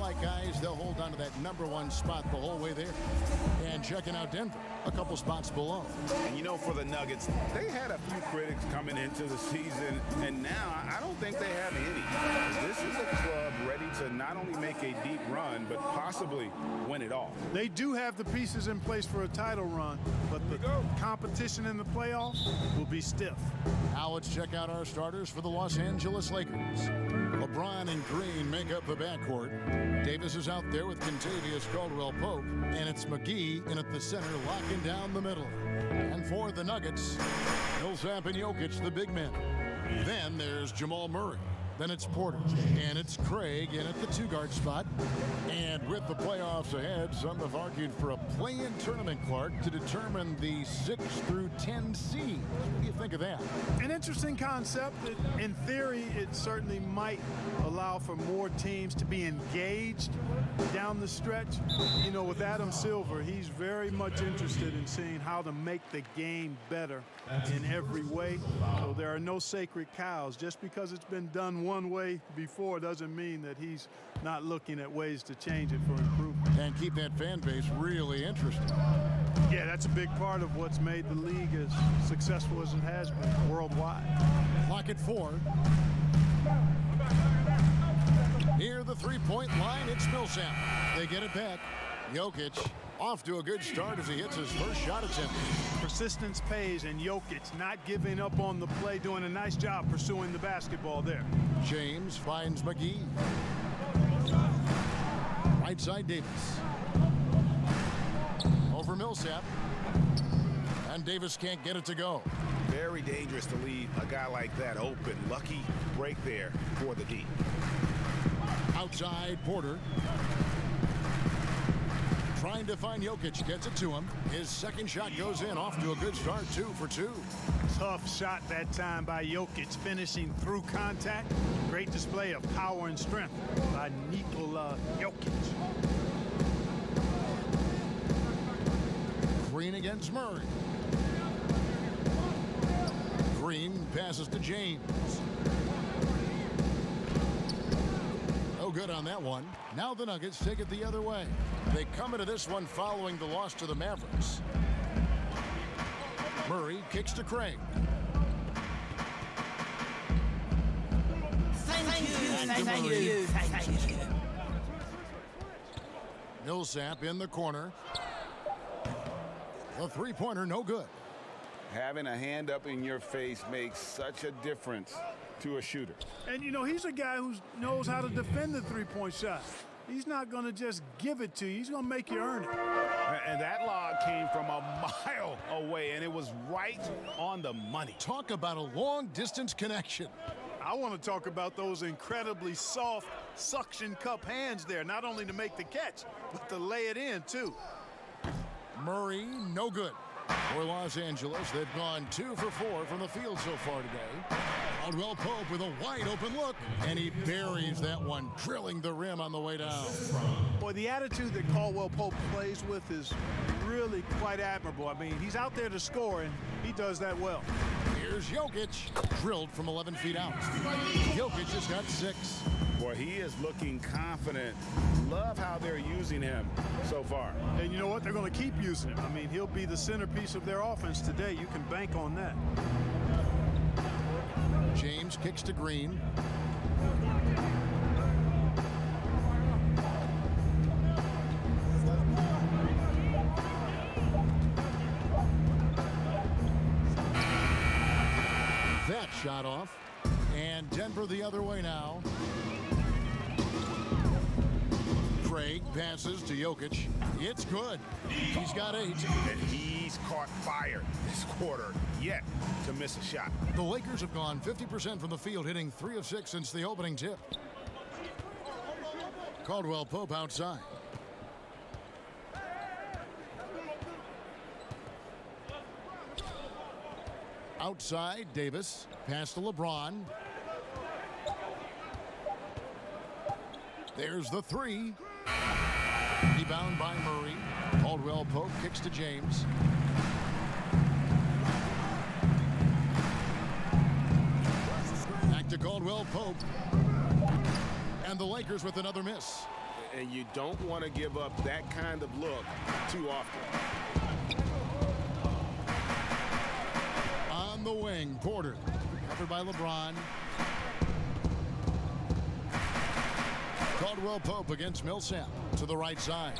like guys, they'll hold on to that #1 spot the whole way there. And checking out Denver, a couple spots below. And you know, for the Nuggets, they had a few critics coming into the season, and now I don't think they have any. This is a club ready to not only make a deep run, but possibly win it all. They do have the pieces in place for a title run, but the competition in the playoffs will be stiff. Now let's check out our starters for the Los Angeles Lakers. LeBron and Green make up the backcourt. Davis is out there with Kentavious Caldwell-Pope, and it's McGee in at the center, locking down the middle. And for the Nuggets, Millsap and Jokic, the big men. Then there's Jamal Murray. Then it's Porter, and it's Craig in at the 2-guard spot. And with the playoffs ahead, some have argued for a play-in tournament, Clark, to determine the 6 through 10 seeds. What do you think of that? An interesting concept. In theory, it certainly might allow for more teams to be engaged down the stretch. You know, with Adam Silver, he's very much interested in seeing how to make the game better in every way. So there are no sacred cows. Just because it's been done one way before doesn't mean that he's not looking at ways to change it for improvement. And keep that fan base really interested. Yeah, that's a big part of what's made the league as successful as it has been worldwide. Clock at 4. Near the three-point line, it's Millsap. They get it back. Jokic off to a good start as he hits his first shot attempt. Persistence pays, and Jokic not giving up on the play, doing a nice job pursuing the basketball there. James finds McGee. Right side Davis. Over Millsap. And Davis can't get it to go. Very dangerous to leave a guy like that open. Lucky break there for the D. Outside Porter. Trying to find Jokic, gets it to him. His second shot goes in, off to a good start, 2 for 2. Tough shot that time by Jokic, finishing through contact. Great display of power and strength by Nikola Jokic. Green against Murray. Green passes to James. No good on that one. Now the Nuggets take it the other way. They come into this one following the loss to the Mavericks. Murray kicks to Craig. Thank you. Millsap in the corner. The three-pointer, no good. Having a hand up in your face makes such a difference to a shooter. And, you know, he's a guy who knows how to defend the three-point shot. He's not going to just give it to you. He's going to make you earn it. And that lob came from a mile away, and it was right on the money. Talk about a long-distance connection. I want to talk about those incredibly soft suction cup hands there, not only to make the catch, but to lay it in, too. Murray, no good. For Los Angeles, they've gone 2 for 4 from the field so far today. Caldwell-Pope with a wide-open look, and he buries that one, drilling the rim on the way down. Boy, the attitude that Caldwell-Pope plays with is really quite admirable. I mean, he's out there to score, and he does that well. Here's Jokic, drilled from 11 feet out. Jokic has got 6. Boy, he is looking confident. Love how they're using him so far. And you know what? They're going to keep using him. I mean, he'll be the centerpiece of their offense today. You can bank on that. James kicks to Green. That shot off. And Denver the other way now. Craig passes to Jokic. It's good. He's got 8. And he's caught fire this quarter, yet to miss a shot. The Lakers have gone 50% from the field, hitting 3 of 6 since the opening tip. Caldwell-Pope outside. Outside, Davis. Pass to LeBron. There's the 3. Rebound by Murray. Caldwell-Pope kicks to James. Back to Caldwell-Pope. And the Lakers with another miss. and you don't want to give up that kind of look too often. On the wing, Porter. Covered by LeBron. Caldwell Pope against Millsap. To the right side.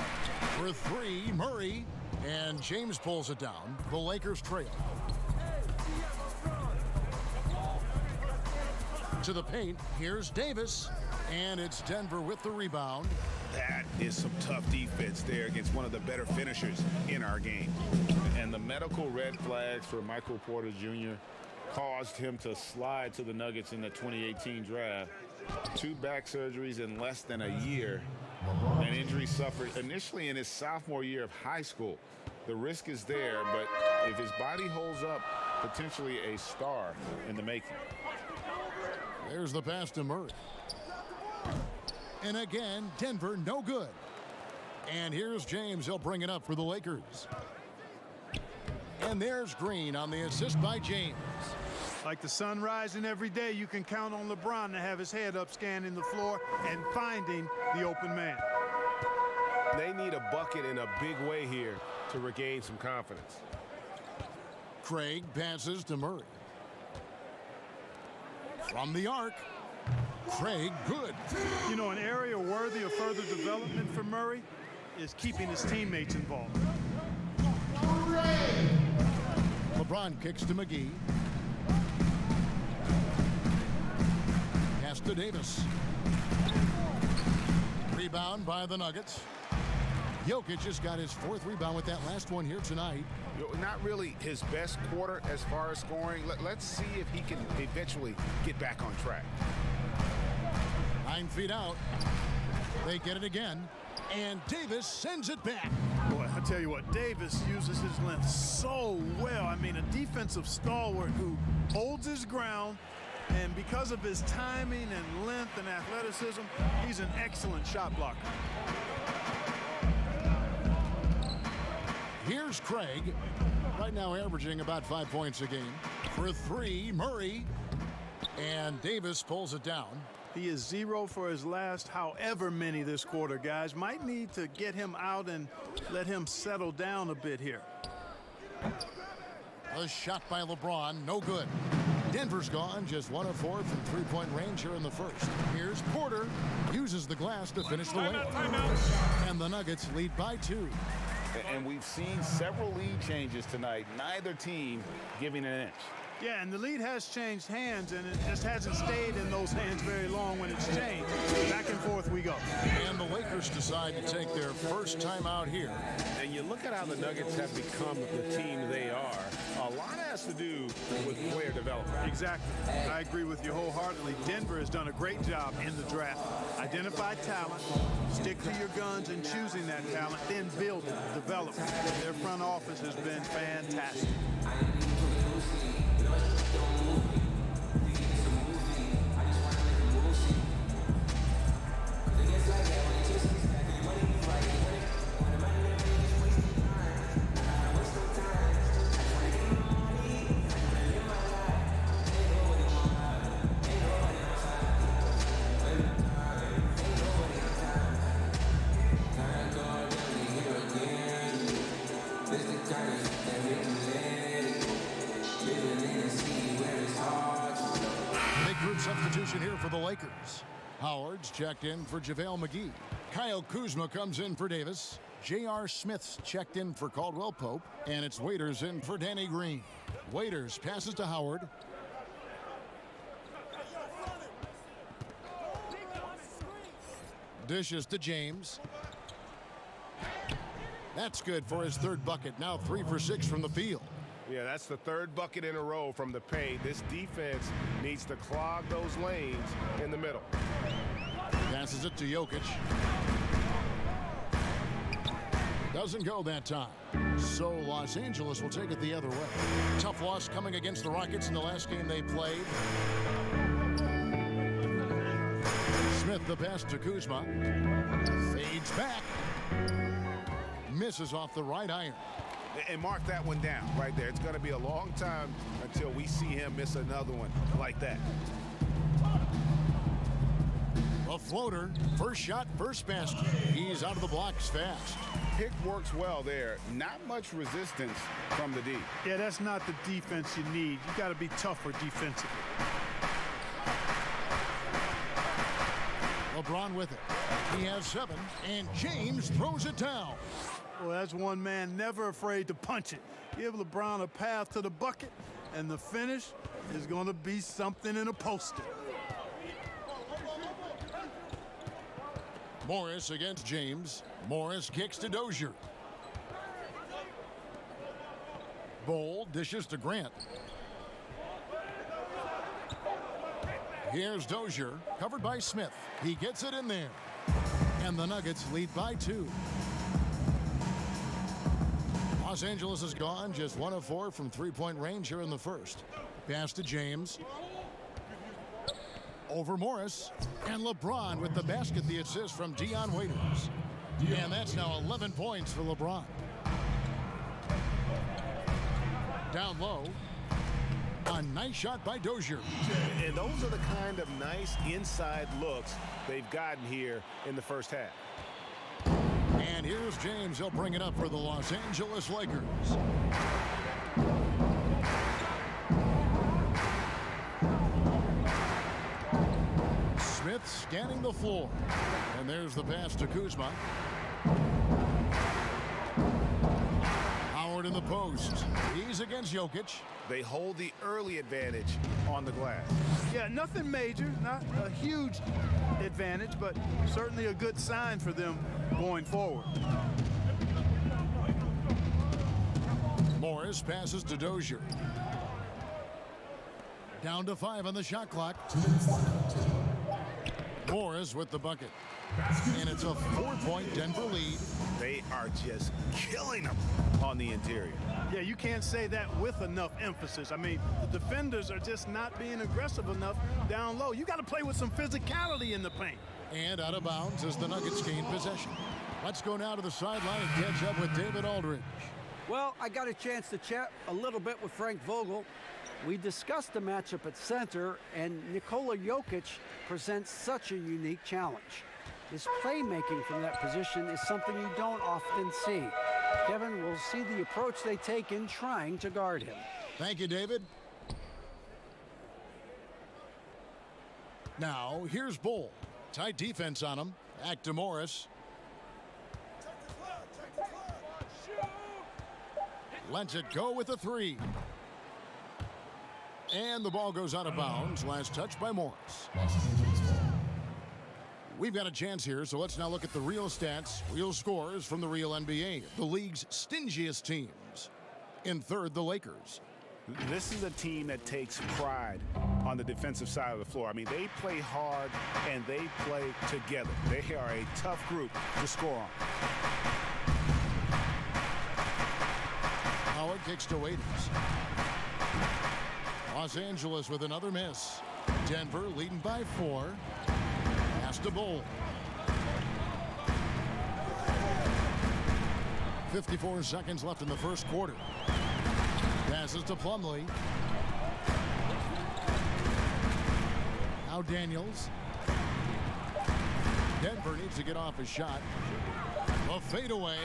For three, Murray. And James pulls it down. The Lakers trail. To the paint, here's Davis. And it's Denver with the rebound. That is some tough defense there against one of the better finishers in our game. And the medical red flags for Michael Porter Jr. caused him to slide to the Nuggets in the 2018 draft. 2 back surgeries in less than a year. An injury suffered initially in his sophomore year of high school. The risk is there, but if his body holds up, potentially a star in the making. There's the pass to Murray. And again, Denver no good. And here's James. He'll bring it up for the Lakers. And there's Green on the assist by James. Like the sun rising every day, you can count on LeBron to have his head up scanning the floor and finding the open man. They need a bucket in a big way here to regain some confidence. Craig passes to Murray. From the arc, Craig good. You know, an area worthy of further development for Murray is keeping his teammates involved. LeBron kicks to McGee. Pass to Davis. Rebound by the Nuggets. Jokic just got his 4th rebound with that last one here tonight. Not really his best quarter as far as scoring. Let's see if he can eventually get back on track. 9 feet out. They get it again. And Davis sends it back. Boy, I tell you what, Davis uses his length so well. I mean, a defensive stalwart who holds his ground, and because of his timing and length and athleticism, he's an excellent shot blocker. Here's Craig. Right now averaging about 5 points a game. For 3, Murray. And Davis pulls it down. He is 0 for his last however many this quarter, guys. Might need to get him out and let him settle down a bit here. A shot by LeBron, no good. Denver's gone, just 1 of 4 from 3-point range here in the first. Here's Porter, uses the glass to finish the layup. And the Nuggets lead by 2. And we've seen several lead changes tonight, neither team giving an inch. Yeah, and the lead has changed hands, and it just hasn't stayed in those hands very long when it's changed. Back and forth we go. And the Lakers decide to take their first time out here. And you look at how the Nuggets have become the team they are. A lot has to do with player development. Exactly. I agree with you wholeheartedly. Denver has done a great job in the draft. Identify talent, stick to your guns in choosing that talent, then build it, develop it. Their front office has been fantastic. Substitution here for the Lakers. Howard's checked in for JaVale McGee. Kyle Kuzma comes in for Davis. J.R. Smith's checked in for Caldwell Pope. And it's Waiters in for Danny Green. Waiters passes to Howard. Dishes to James. That's good for his 3rd bucket. Now 3 for 6 from the field. Yeah, that's the 3rd bucket in a row from the paint. This defense needs to clog those lanes in the middle. Passes it to Jokic. Doesn't go that time. So Los Angeles will take it the other way. Tough loss coming against the Rockets in the last game they played. Smith the pass to Kuzma. Fades back. Misses off the right iron. And mark that one down right there. It's going to be a long time until we see him miss another one like that. A floater, first shot, first basket. He's out of the blocks fast. Pick works well there. Not much resistance from the D. Yeah, that's not the defense you need. You got to be tougher defensively. LeBron with it. He has 7, and James throws it down. Well, that's one man never afraid to punch it. Give LeBron a path to the bucket, and the finish is going to be something in a poster. Morris against James. Morris kicks to Dozier. Bol dishes to Grant. Here's Dozier, covered by Smith. He gets it in there. And the Nuggets lead by 2. Los Angeles has gone just 1 of 4 from three-point range here in the first. Pass to James. Over Morris. And LeBron with the basket, the assist from Dion Waiters. And that's now 11 points for LeBron. Down low. A nice shot by Dozier. And those are the kind of nice inside looks they've gotten here in the first half. And here's James. He'll bring it up for the Los Angeles Lakers. Smith scanning the floor. And there's the pass to Kuzma. Howard in the post. He's against Jokic. They hold the early advantage on the glass. Yeah, nothing major, not a huge advantage, but certainly a good sign for them going forward. Morris passes to Dozier. Down to 5 on the shot clock. Morris with the bucket. And it's a 4-point Denver lead. They are just killing them on the interior. Yeah, you can't say that with enough emphasis. I mean, the defenders are just not being aggressive enough down low. You got to play with some physicality in the paint. And out of bounds as the Nuggets gain possession. Let's go now to the sideline and catch up with David Aldridge. Well, I got a chance to chat a little bit with Frank Vogel. We discussed the matchup at center, and Nikola Jokic presents such a unique challenge. His playmaking from that position is something you don't often see. Kevin, will see the approach they take in trying to guard him. Thank you, David. Now, here's Bol. Tight defense on him. Back to Morris. Lets it go with a 3. And the ball goes out of bounds. Last touch by Morris. We've got a chance here, so let's now look at the real stats, real scores from the real NBA. The league's stingiest teams. In third, the Lakers. This is a team that takes pride on the defensive side of the floor. I mean, they play hard and they play together. They are a tough group to score on. Howard kicks to Waiters. Los Angeles with another miss. Denver leading by 4. Pass to Bol. 54 seconds left in the first quarter. Passes to Plumlee. Now Daniels. Denver needs to get off his shot. A fadeaway.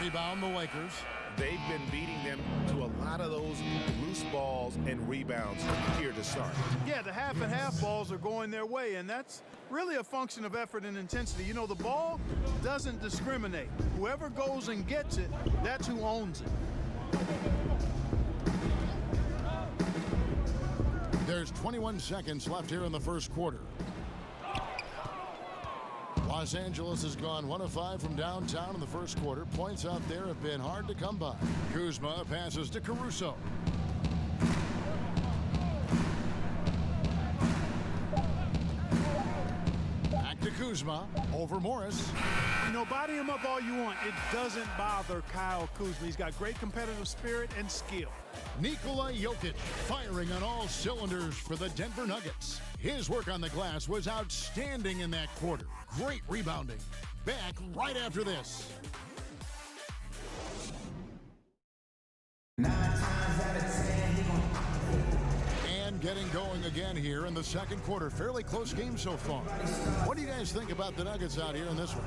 Rebound the Lakers. They've been beating them to a lot of those loose balls and rebounds here to start. Yeah, the half and half balls are going their way, and that's really a function of effort and intensity. You know, the ball doesn't discriminate. Whoever goes and gets it, that's who owns it. There's 21 seconds left here in the first quarter. Los Angeles has gone 1 of 5 from downtown in the first quarter. Points out there have been hard to come by. Kuzma passes to Caruso. Back to Kuzma. Over Morris. You know, body him up all you want. It doesn't bother Kyle Kuzma. He's got great competitive spirit and skill. Nikola Jokic firing on all cylinders for the Denver Nuggets. His work on the glass was outstanding in that quarter. Great rebounding. Back right after this. And getting going again here in the second quarter. Fairly close game so far. What do you guys think about the Nuggets out here in this one?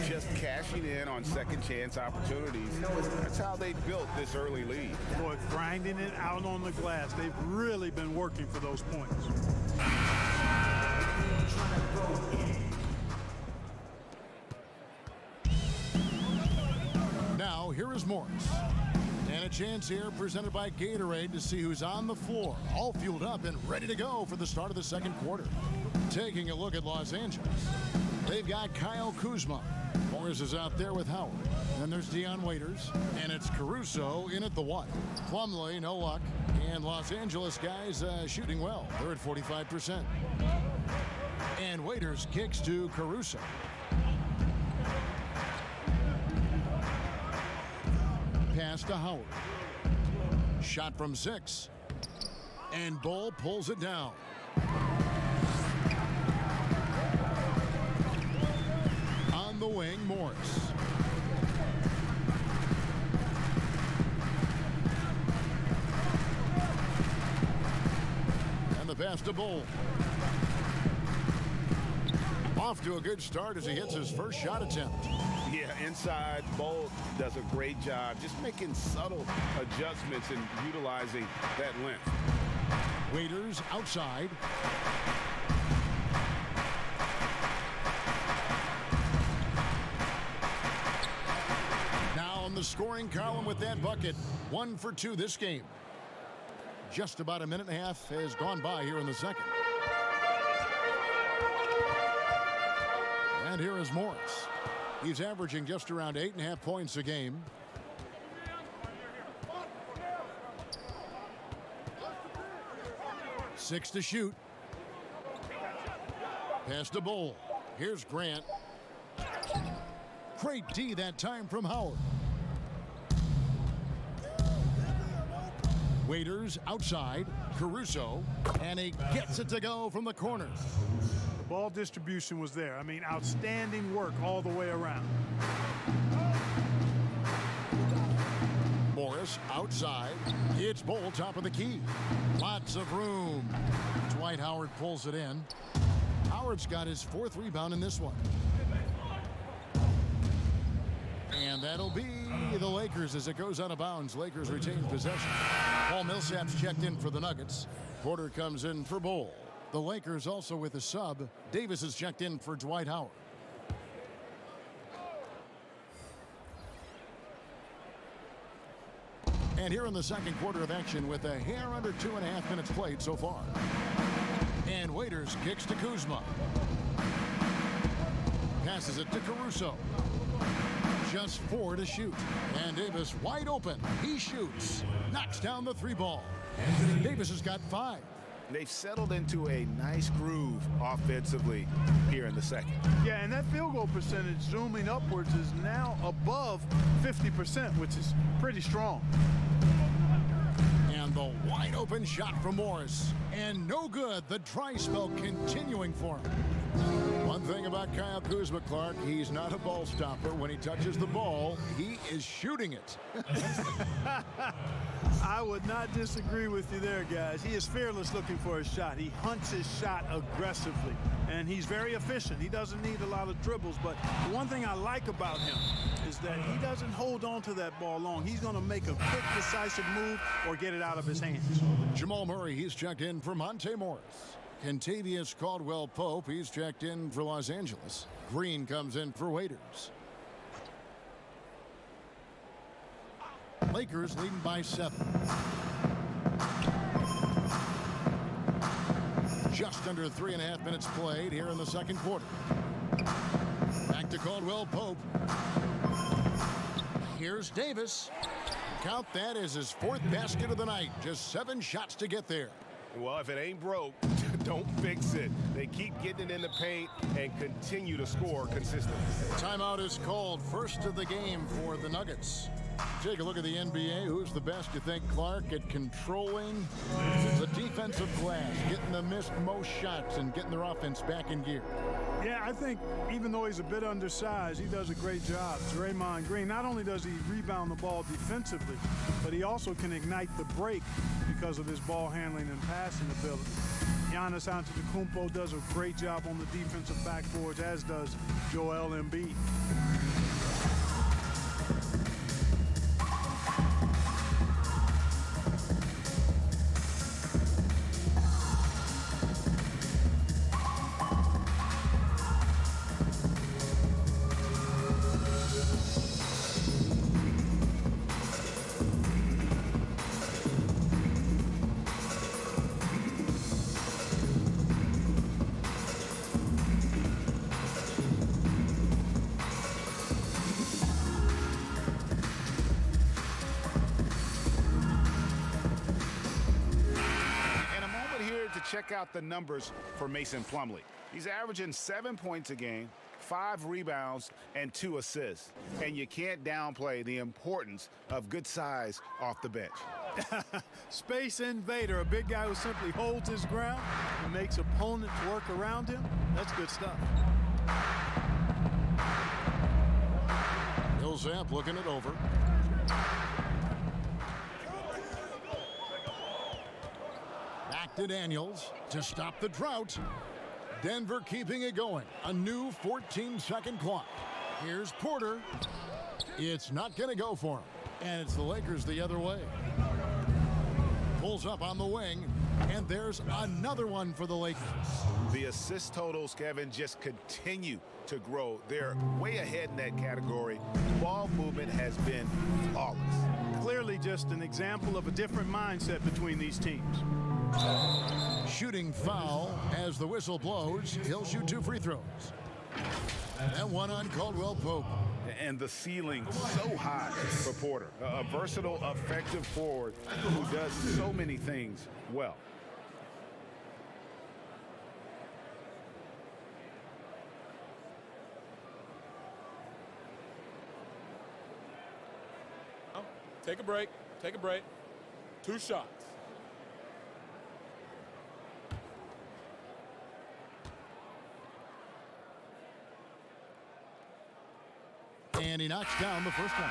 Just cashing in on second chance opportunities. That's how they built this early lead. Boy, grinding it out on the glass. They've really been working for those points. Now, here is Morris. And a chance here presented by Gatorade to see who's on the floor. All fueled up and ready to go for the start of the second quarter. Taking a look at Los Angeles. They've got Kyle Kuzma. Morris is out there with Howard. Then there's Dion Waiters. And it's Caruso in at the one. Plumlee, no luck. And Los Angeles guys shooting well. They're at 45%. And Waiters kicks to Caruso. Pass to Howard. Shot from 6. And Bull pulls it down. On the wing, Morris. And the pass to Bull. Off to a good start as he hits his first shot attempt. Yeah, inside, Bull does a great job just making subtle adjustments and utilizing that length. Waiters outside. Now on the scoring column with that bucket. 1 for 2 this game. Just about a minute and a half has gone by here in the second. And here is Morris. He's averaging just around 8.5 points a game. Six to shoot. Pass to Bull. Here's Grant. Great D that time from Howard. Waiters outside. Caruso. And he gets it to go from the corner. Ball distribution was there. I mean, outstanding work all the way around. Morris outside. It's Bull, top of the key. Lots of room. Dwight Howard pulls it in. Howard's got his 4th rebound in this one. And that'll be the Lakers as it goes out of bounds. Lakers retain possession. Paul Millsap's checked in for the Nuggets. Porter comes in for Bull. The Lakers also with a sub. Davis is checked in for Dwight Howard. And here in the second quarter of action with a hair under 2.5 minutes played so far. And Waiters kicks to Kuzma. Passes it to Caruso. Just 4 to shoot. And Davis wide open. He shoots. Knocks down the 3 ball. Davis has got 5. They've settled into a nice groove offensively here in the second. Yeah, and that field goal percentage zooming upwards is now above 50%, which is pretty strong. And the wide open shot from Morris. And no good. The dry spell continuing for him. One thing about Kyle Kuzma, Clark, he's not a ball stopper. When he touches the ball, he is shooting it. I would not disagree with you there, guys. He is fearless looking for his shot. He hunts his shot aggressively, and he's very efficient. He doesn't need a lot of dribbles, but the one thing I like about him is that he doesn't hold on to that ball long. He's going to make a quick, decisive move or get it out of his hands. Jamal Murray, he's checked in for Monte Morris. Kentavious Caldwell-Pope, he's checked in for Los Angeles. Green comes in for Waiters. Lakers leading by 7. Just under 3.5 minutes played here in the second quarter. Back to Caldwell-Pope. Here's Davis. Count that as his 4th basket of the night. Just 7 shots to get there. Well, if it ain't broke, don't fix it. They keep getting it in the paint and continue to score consistently. Timeout is called. First of the game for the Nuggets. Take a look at the NBA. Who's the best, you think, Clark, at controlling the defensive glass, getting the missed most shots, and getting their offense back in gear? Yeah, I think even though he's a bit undersized, he does a great job. Draymond Green, not only does he rebound the ball defensively, but he also can ignite the break because of his ball handling and passing ability. Giannis Antetokounmpo does a great job on the defensive backboards, as does Joel Embiid. Check out the numbers for Mason Plumlee. He's averaging 7 points a game, 5 rebounds, and 2 assists. And you can't downplay the importance of good size off the bench. Space invader, a big guy who simply holds his ground and makes opponents work around him. That's good stuff. Millsap looking it over. Back to Daniels to stop the drought. Denver keeping it going. A new 14-second clock. Here's Porter. It's not going to go for him. And it's the Lakers the other way. Pulls up on the wing. And there's another one for the Lakers. The assist totals, Kevin, just continue to grow. They're way ahead in that category. Ball movement has been flawless. Clearly just an example of a different mindset between these teams. Shooting foul as the whistle blows. He'll shoot 2 free throws. And one on Caldwell Pope. And the ceiling so high for Porter. A versatile, effective forward who does so many things well. Take a break. Take a break. 2 shots. And he knocks down the first one.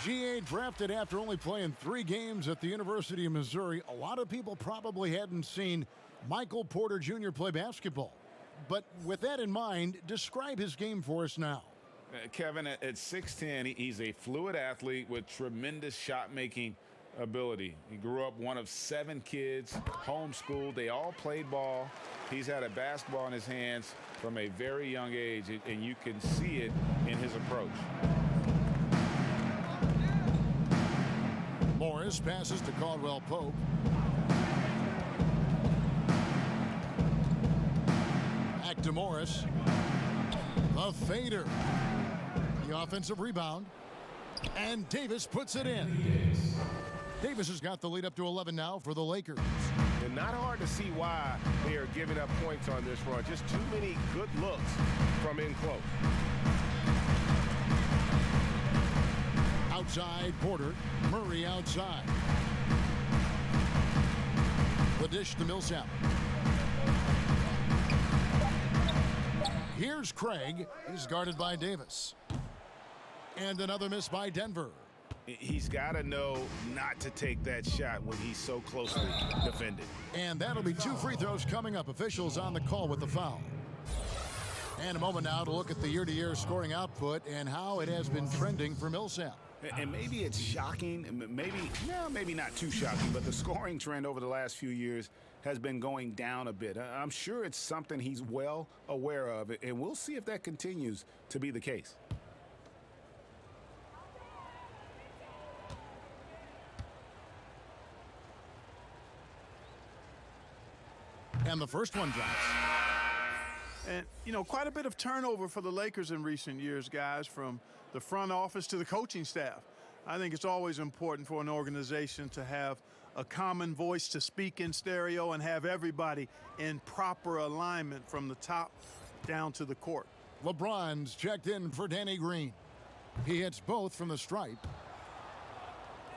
G.A. drafted after only playing 3 games at the University of Missouri. A lot of people probably hadn't seen Michael Porter Jr. play basketball. But with that in mind, describe his game for us now. Kevin, at 6'10", he's a fluid athlete with tremendous shot-making ability. He grew up one of 7 kids, homeschooled. They all played ball. He's had a basketball in his hands from a very young age, and you can see it in his approach. Morris passes to Caldwell Pope. Back to Morris. The fader. The offensive rebound. And Davis puts it in. Davis has got the lead up to 11 now for the Lakers. And not hard to see why they are giving up points on this run. Just too many good looks from in close. Outside Porter. Murray outside. The dish to Millsap. Here's Craig. He's guarded by Davis. And another miss by Denver. He's got to know not to take that shot when he's so closely defended. And that'll be 2 free throws coming up. Officials on the call with the foul. And a moment now to look at the year-to-year scoring output and how it has been trending for Millsap. And maybe it's shocking, maybe not too shocking, but the scoring trend over the last few years has been going down a bit. I'm sure it's something he's well aware of, and we'll see if that continues to be the case. And the first one drops. And, you know, quite a bit of turnover for the Lakers in recent years, guys, from the front office to the coaching staff. I think it's always important for an organization to have a common voice to speak in stereo and have everybody in proper alignment from the top down to the court. LeBron's checked in for Danny Green. He hits both from the stripe.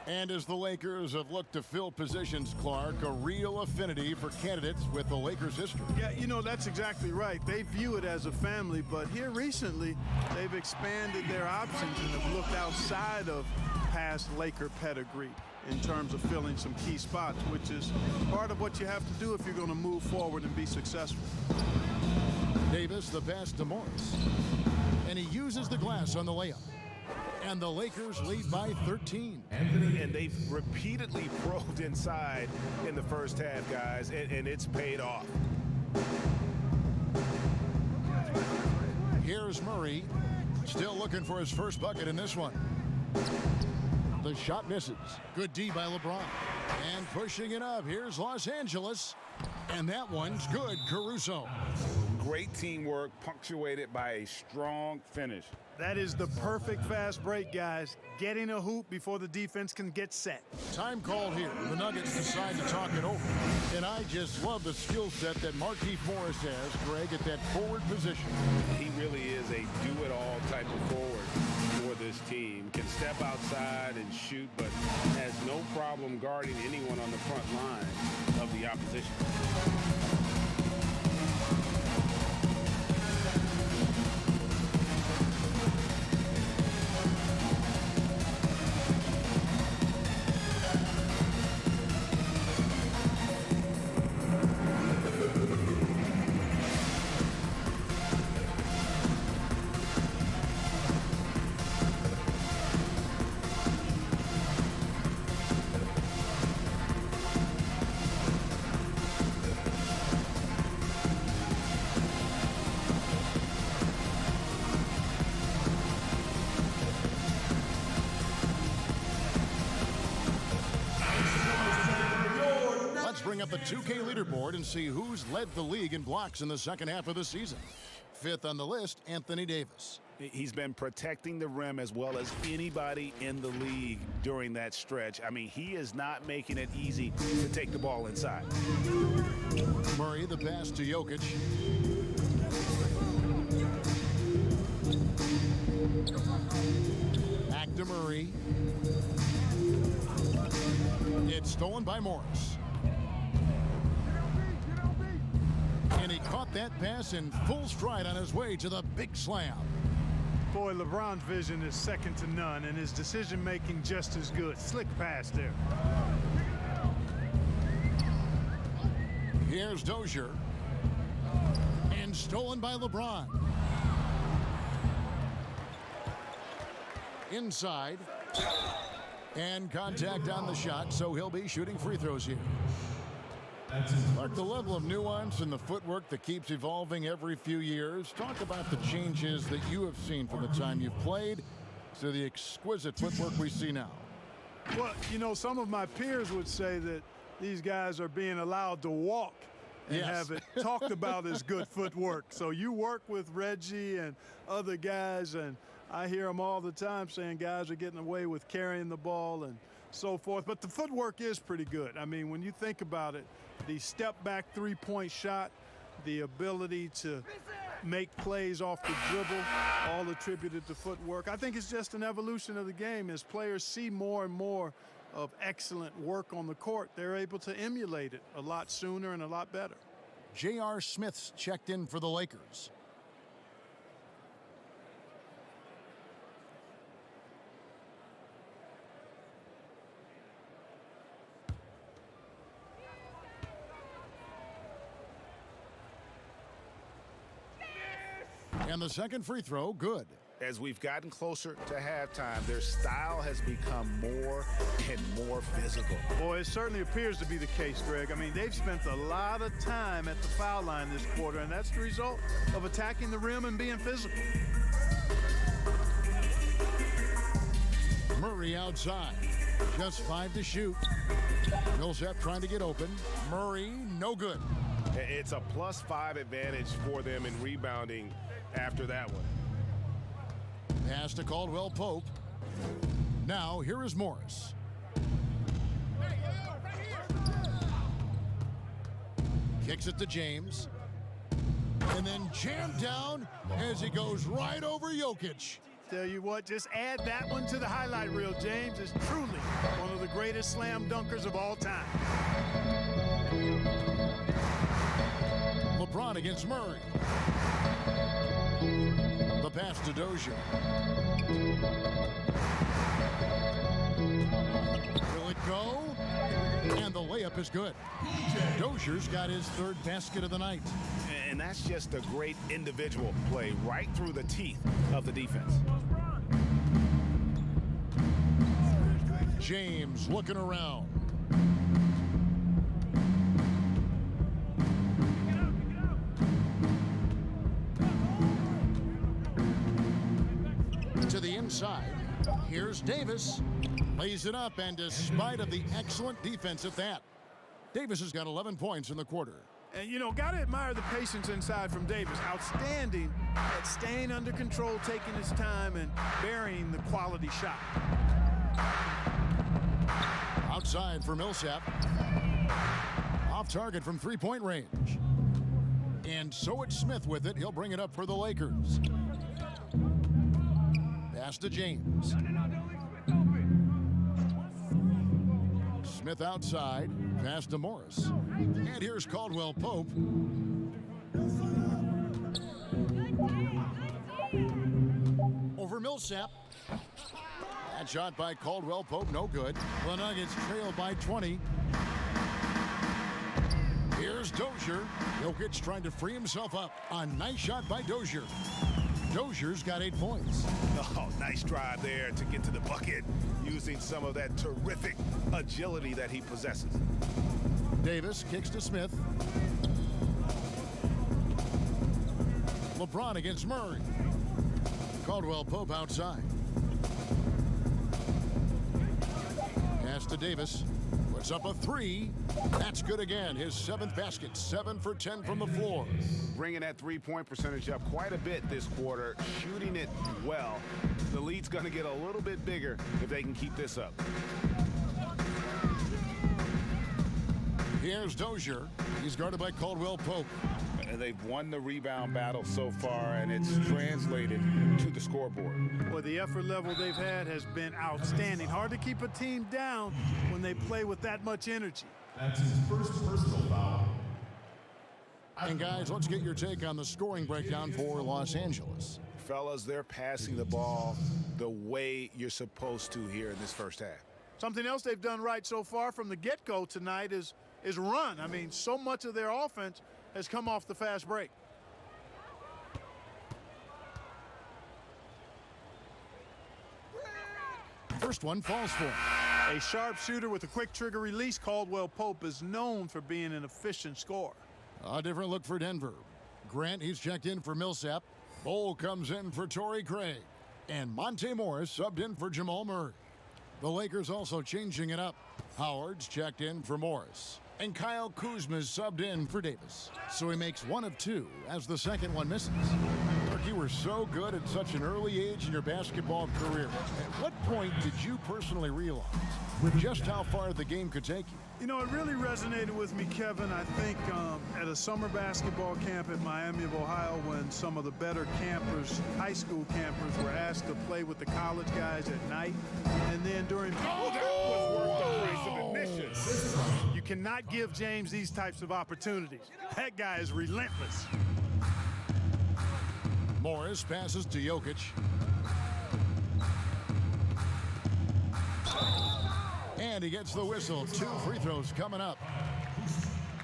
And as the Lakers have looked to fill positions, Clark, a real affinity for candidates with the Lakers' history. Yeah, you know, that's exactly right. They view it as a family, but here recently, they've expanded their options and have looked outside of past Laker pedigree in terms of filling some key spots, which is part of what you have to do if you're going to move forward and be successful. Davis, the pass to Morris. And he uses the glass on the layup. And the Lakers lead by 13. And they've repeatedly probed inside in the first half, guys, and it's paid off. Here's Murray, still looking for his first bucket in this one. The shot misses. Good D by LeBron. And pushing it up, here's Los Angeles. And that one's good, Caruso. Great teamwork, punctuated by a strong finish. That is the perfect fast break, guys. Getting a hoop before the defense can get set. Time called here. The Nuggets decide to talk it over. And I just love the skill set that Markieff Morris has, Greg, at that forward position. He really is a do-it-all type of forward for this team. Can step outside and shoot, but has no problem guarding anyone on the front line of the opposition. Bring up the 2K leaderboard and see who's led the league in blocks in the second half of the season. Fifth on the list, Anthony Davis. He's been protecting the rim as well as anybody in the league during that stretch. I mean, he is not making it easy to take the ball inside. Murray, the pass to Jokic. Back to Murray. It's stolen by Morris. And he caught that pass in full stride on his way to the big slam. Boy, LeBron's vision is second to none, and his decision-making just as good. Slick pass there. Here's Dozier. And stolen by LeBron. Inside. And contact on the shot, so he'll be shooting free throws here. Mark, the level of nuance and the footwork that keeps evolving every few years. Talk about the changes that you have seen from the time you've played to the exquisite footwork we see now. Well, you know, some of my peers would say that these guys are being allowed to walk and have it talked about as good footwork. So you work with Reggie and other guys, and I hear them all the time saying guys are getting away with carrying the ball and so forth. But the footwork is pretty good. I mean, when you think about it, the step-back three-point shot, the ability to make plays off the dribble, all attributed to footwork. I think it's just an evolution of the game. As players see more and more of excellent work on the court, they're able to emulate it a lot sooner and a lot better. J.R. Smith's checked in for the Lakers. And the second free throw, good. As we've gotten closer to halftime, their style has become more and more physical. Boy, it certainly appears to be the case, Greg. I mean, they've spent a lot of time at the foul line this quarter, and that's the result of attacking the rim and being physical. Murray outside. Just 5 to shoot. Millsap trying to get open. Murray, no good. It's a +5 advantage for them in rebounding after that one. Pass to Caldwell Pope. Now, here is Morris. Kicks it to James. And then jammed down as he goes right over Jokic. Tell you what, just add that one to the highlight reel, James. Is truly one of the greatest slam dunkers of all time. LeBron against Murray. The pass to Dozier. Will it go? And the layup is good. Dozier's got his third basket of the night. And that's just a great individual play right through the teeth of the defense. James looking around. To the inside. Here's Davis. Lays it up, and despite of the excellent defense at that, Davis has got 11 points in the quarter. And, you know, got to admire the patience inside from Davis. Outstanding at staying under control, taking his time, and burying the quality shot. Outside for Millsap. Off target from three-point range. And so it's Smith with it. He'll bring it up for the Lakers. Pass to James. Smith outside. Pass to Morris. And here's Caldwell Pope. Over Millsap. That shot by Caldwell Pope, no good. The Nuggets trail by 20. Here's Dozier. Jokic trying to free himself up. A nice shot by Dozier. Dozier's got 8 points. Oh, nice drive there to get to the bucket using some of that terrific agility that he possesses. Davis kicks to Smith. LeBron against Murray. Caldwell Pope outside. Pass to Davis. Puts up a three. That's good again. His 7th basket. 7 for 10 from the floor. Bringing that three-point percentage up quite a bit this quarter. Shooting it well. The lead's going to get a little bit bigger if they can keep this up. Here's Dozier. He's guarded by Caldwell Pope. And they've won the rebound battle so far, and it's translated to the scoreboard. Well, the effort level they've had has been outstanding. Hard to keep a team down when they play with that much energy. That's his first personal foul. And guys, let's get your take on the scoring breakdown for Los Angeles. Fellas, they're passing the ball the way you're supposed to here in this first half. Something else they've done right so far from the get-go tonight is run. I mean, so much of their offense has come off the fast break. First one falls for him. A sharp shooter with a quick trigger release, Caldwell Pope is known for being an efficient scorer. A different look for Denver. Grant, he's checked in for Millsap. Bol comes in for Torrey Craig. And Monte Morris subbed in for Jamal Murray. The Lakers also changing it up. Howard's checked in for Morris. And Kyle Kuzma's subbed in for Davis. So he makes 1 of 2 as the second one misses. Mark, you were so good at such an early age in your basketball career. At what point did you personally realize just how far the game could take you? You know, it really resonated with me, Kevin, I think at a summer basketball camp in Miami of Ohio when some of the better campers, high school campers, were asked to play with the college guys at night. And then during... Oh, that was worth the price of admission. You cannot give James these types of opportunities. That guy is relentless. Morris passes to Jokic. And he gets the whistle. 2 free throws coming up.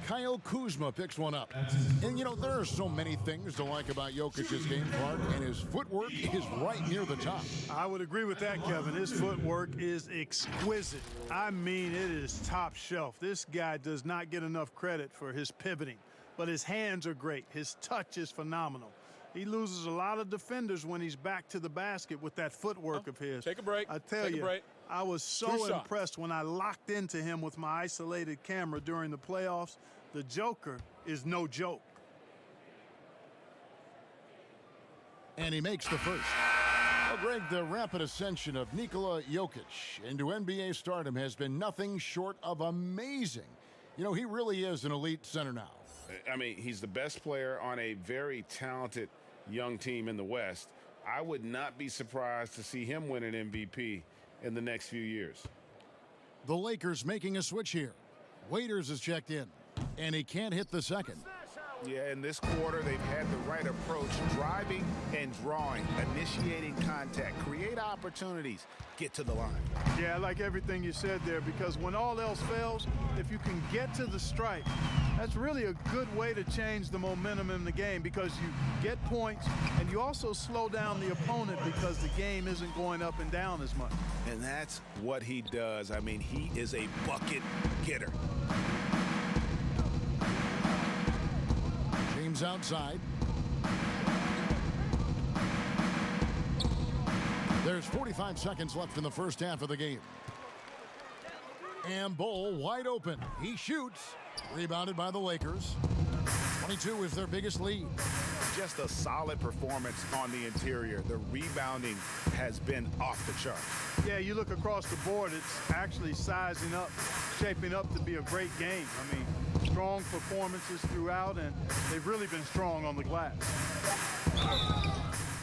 Kyle Kuzma picks one up. And, you know, there are so many things to like about Jokic's game, Clark, and his footwork is right near the top. I would agree with that, Kevin. His footwork is exquisite. I mean, it is top shelf. This guy does not get enough credit for his pivoting, but his hands are great. His touch is phenomenal. He loses a lot of defenders when he's back to the basket with that footwork of his. Take a break. I tell you, I was so impressed when I locked into him with my isolated camera during the playoffs. The Joker is no joke. And he makes the first. Well, Greg, the rapid ascension of Nikola Jokic into NBA stardom has been nothing short of amazing. You know, he really is an elite center now. I mean, he's the best player on a very talented young team in the West. I would not be surprised to see him win an MVP in the next few years. The Lakers making a switch here. Waiters is checked in, and he can't hit the second. Yeah, in this quarter, they've had the right approach, driving and drawing, initiating contact, create opportunities, get to the line. Yeah, I like everything you said there, because when all else fails, if you can get to the stripe, that's really a good way to change the momentum in the game, because you get points and you also slow down the opponent because the game isn't going up and down as much. And that's what he does. I mean, he is a bucket getter. James outside. There's 45 seconds left in the first half of the game. And Bull wide open. He shoots. Rebounded by the Lakers. 22 is their biggest lead. Just a solid performance on the interior. The rebounding has been off the charts. Yeah, you look across the board, it's actually sizing up, shaping up to be a great game. I mean, strong performances throughout, and they've really been strong on the glass.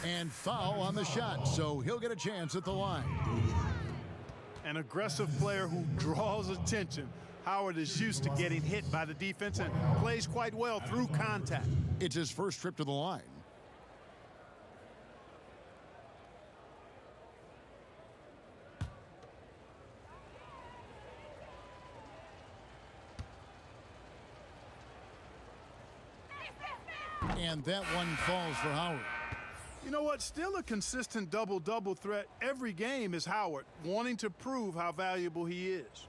And foul on the shot, so he'll get a chance at the line. An aggressive player who draws attention. Howard is used to getting hit by the defense and plays quite well through contact. It's his first trip to the line. And that one falls for Howard. You know what? Still a consistent double-double threat every game is Howard, wanting to prove how valuable he is.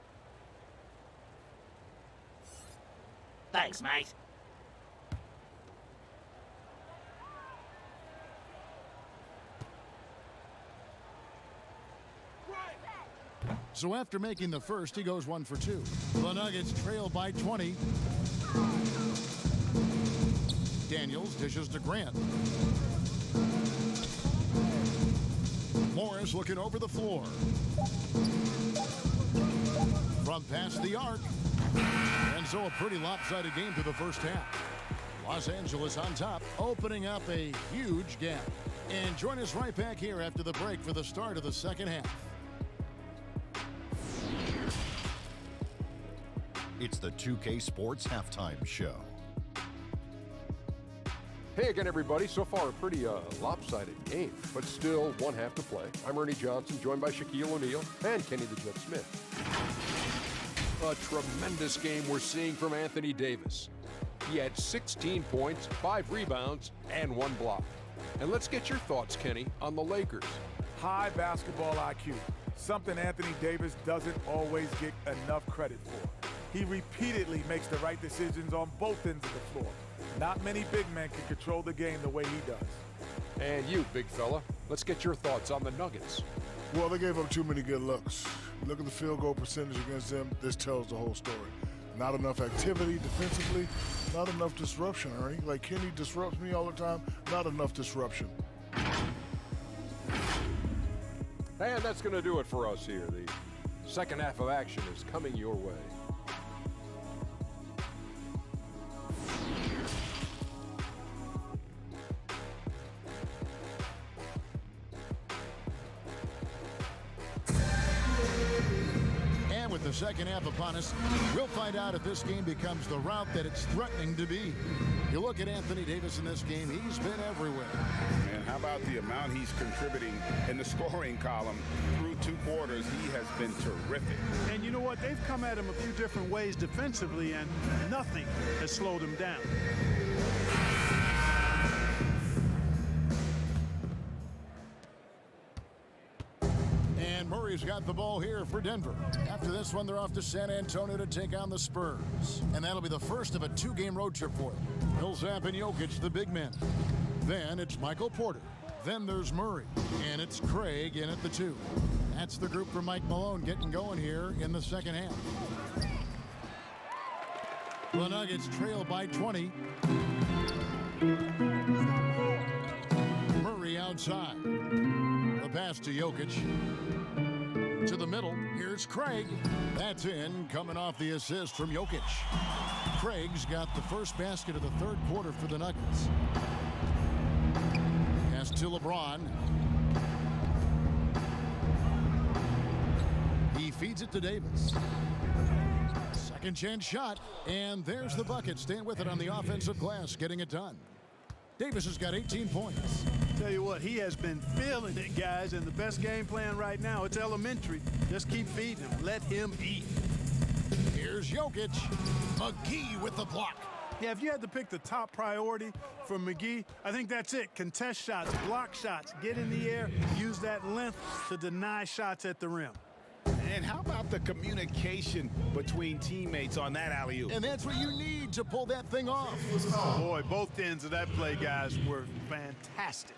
Thanks, mate. So after making the first, he goes 1 for 2. The Nuggets trail by 20. Daniels dishes to Grant. Morris looking over the floor. From past the arc. And so a pretty lopsided game through the first half. Los Angeles on top, opening up a huge gap. And join us right back here after the break for the start of the second half. It's the 2K Sports Halftime Show. Hey again, everybody. So far, a pretty lopsided game, but still one half to play. I'm Ernie Johnson, joined by Shaquille O'Neal and Kenny the Jet Smith. A tremendous game we're seeing from Anthony Davis. He had 16 points, 5 rebounds, and 1 block. And let's get your thoughts, Kenny, on the Lakers. High basketball IQ, something Anthony Davis doesn't always get enough credit for. He repeatedly makes the right decisions on both ends of the floor. Not many big men can control the game the way he does. And you, big fella, let's get your thoughts on the Nuggets. Well, they gave up too many good looks. Look at the field goal percentage against them. This tells the whole story. Not enough activity defensively, not enough disruption, Ernie. Like Kenny disrupts me all the time, not enough disruption. And that's going to do it for us here. The second half of action is coming your way. With the second half upon us, we'll find out if this game becomes the route that it's threatening to be. You look at Anthony Davis in this game, he's been everywhere. And how about the amount he's contributing in the scoring column through 2 quarters? He has been terrific. And you know what? They've come at him a few different ways defensively, and nothing has slowed him down. And Murray's got the ball here for Denver. After this one, they're off to San Antonio to take on the Spurs. And that'll be the first of a 2-game road trip for them. Millsap and Jokic, the big men. Then it's Michael Porter. Then there's Murray. And it's Craig in at the 2. That's the group for Mike Malone getting going here in the second half. The Nuggets trail by 20. Murray outside. The pass to Jokic. To the middle. Here's Craig. That's in, coming off the assist from Jokic. Craig's got the first basket of the third quarter for the Nuggets. Pass to LeBron. He feeds it to Davis. Second chance shot, and there's the bucket. Staying with it on the offensive glass, getting it done. Davis has got 18 points. Tell you what, he has been feeling it, guys, and the best game plan right now, it's elementary. Just keep feeding him. Let him eat. Here's Jokic. McGee with the block. Yeah, if you had to pick the top priority for McGee, I think that's it. Contest shots, block shots, get in the air, use that length to deny shots at the rim. And how about the communication between teammates on that alley-oop? And that's what you need to pull that thing off. Boy, both ends of that play, guys, were fantastic.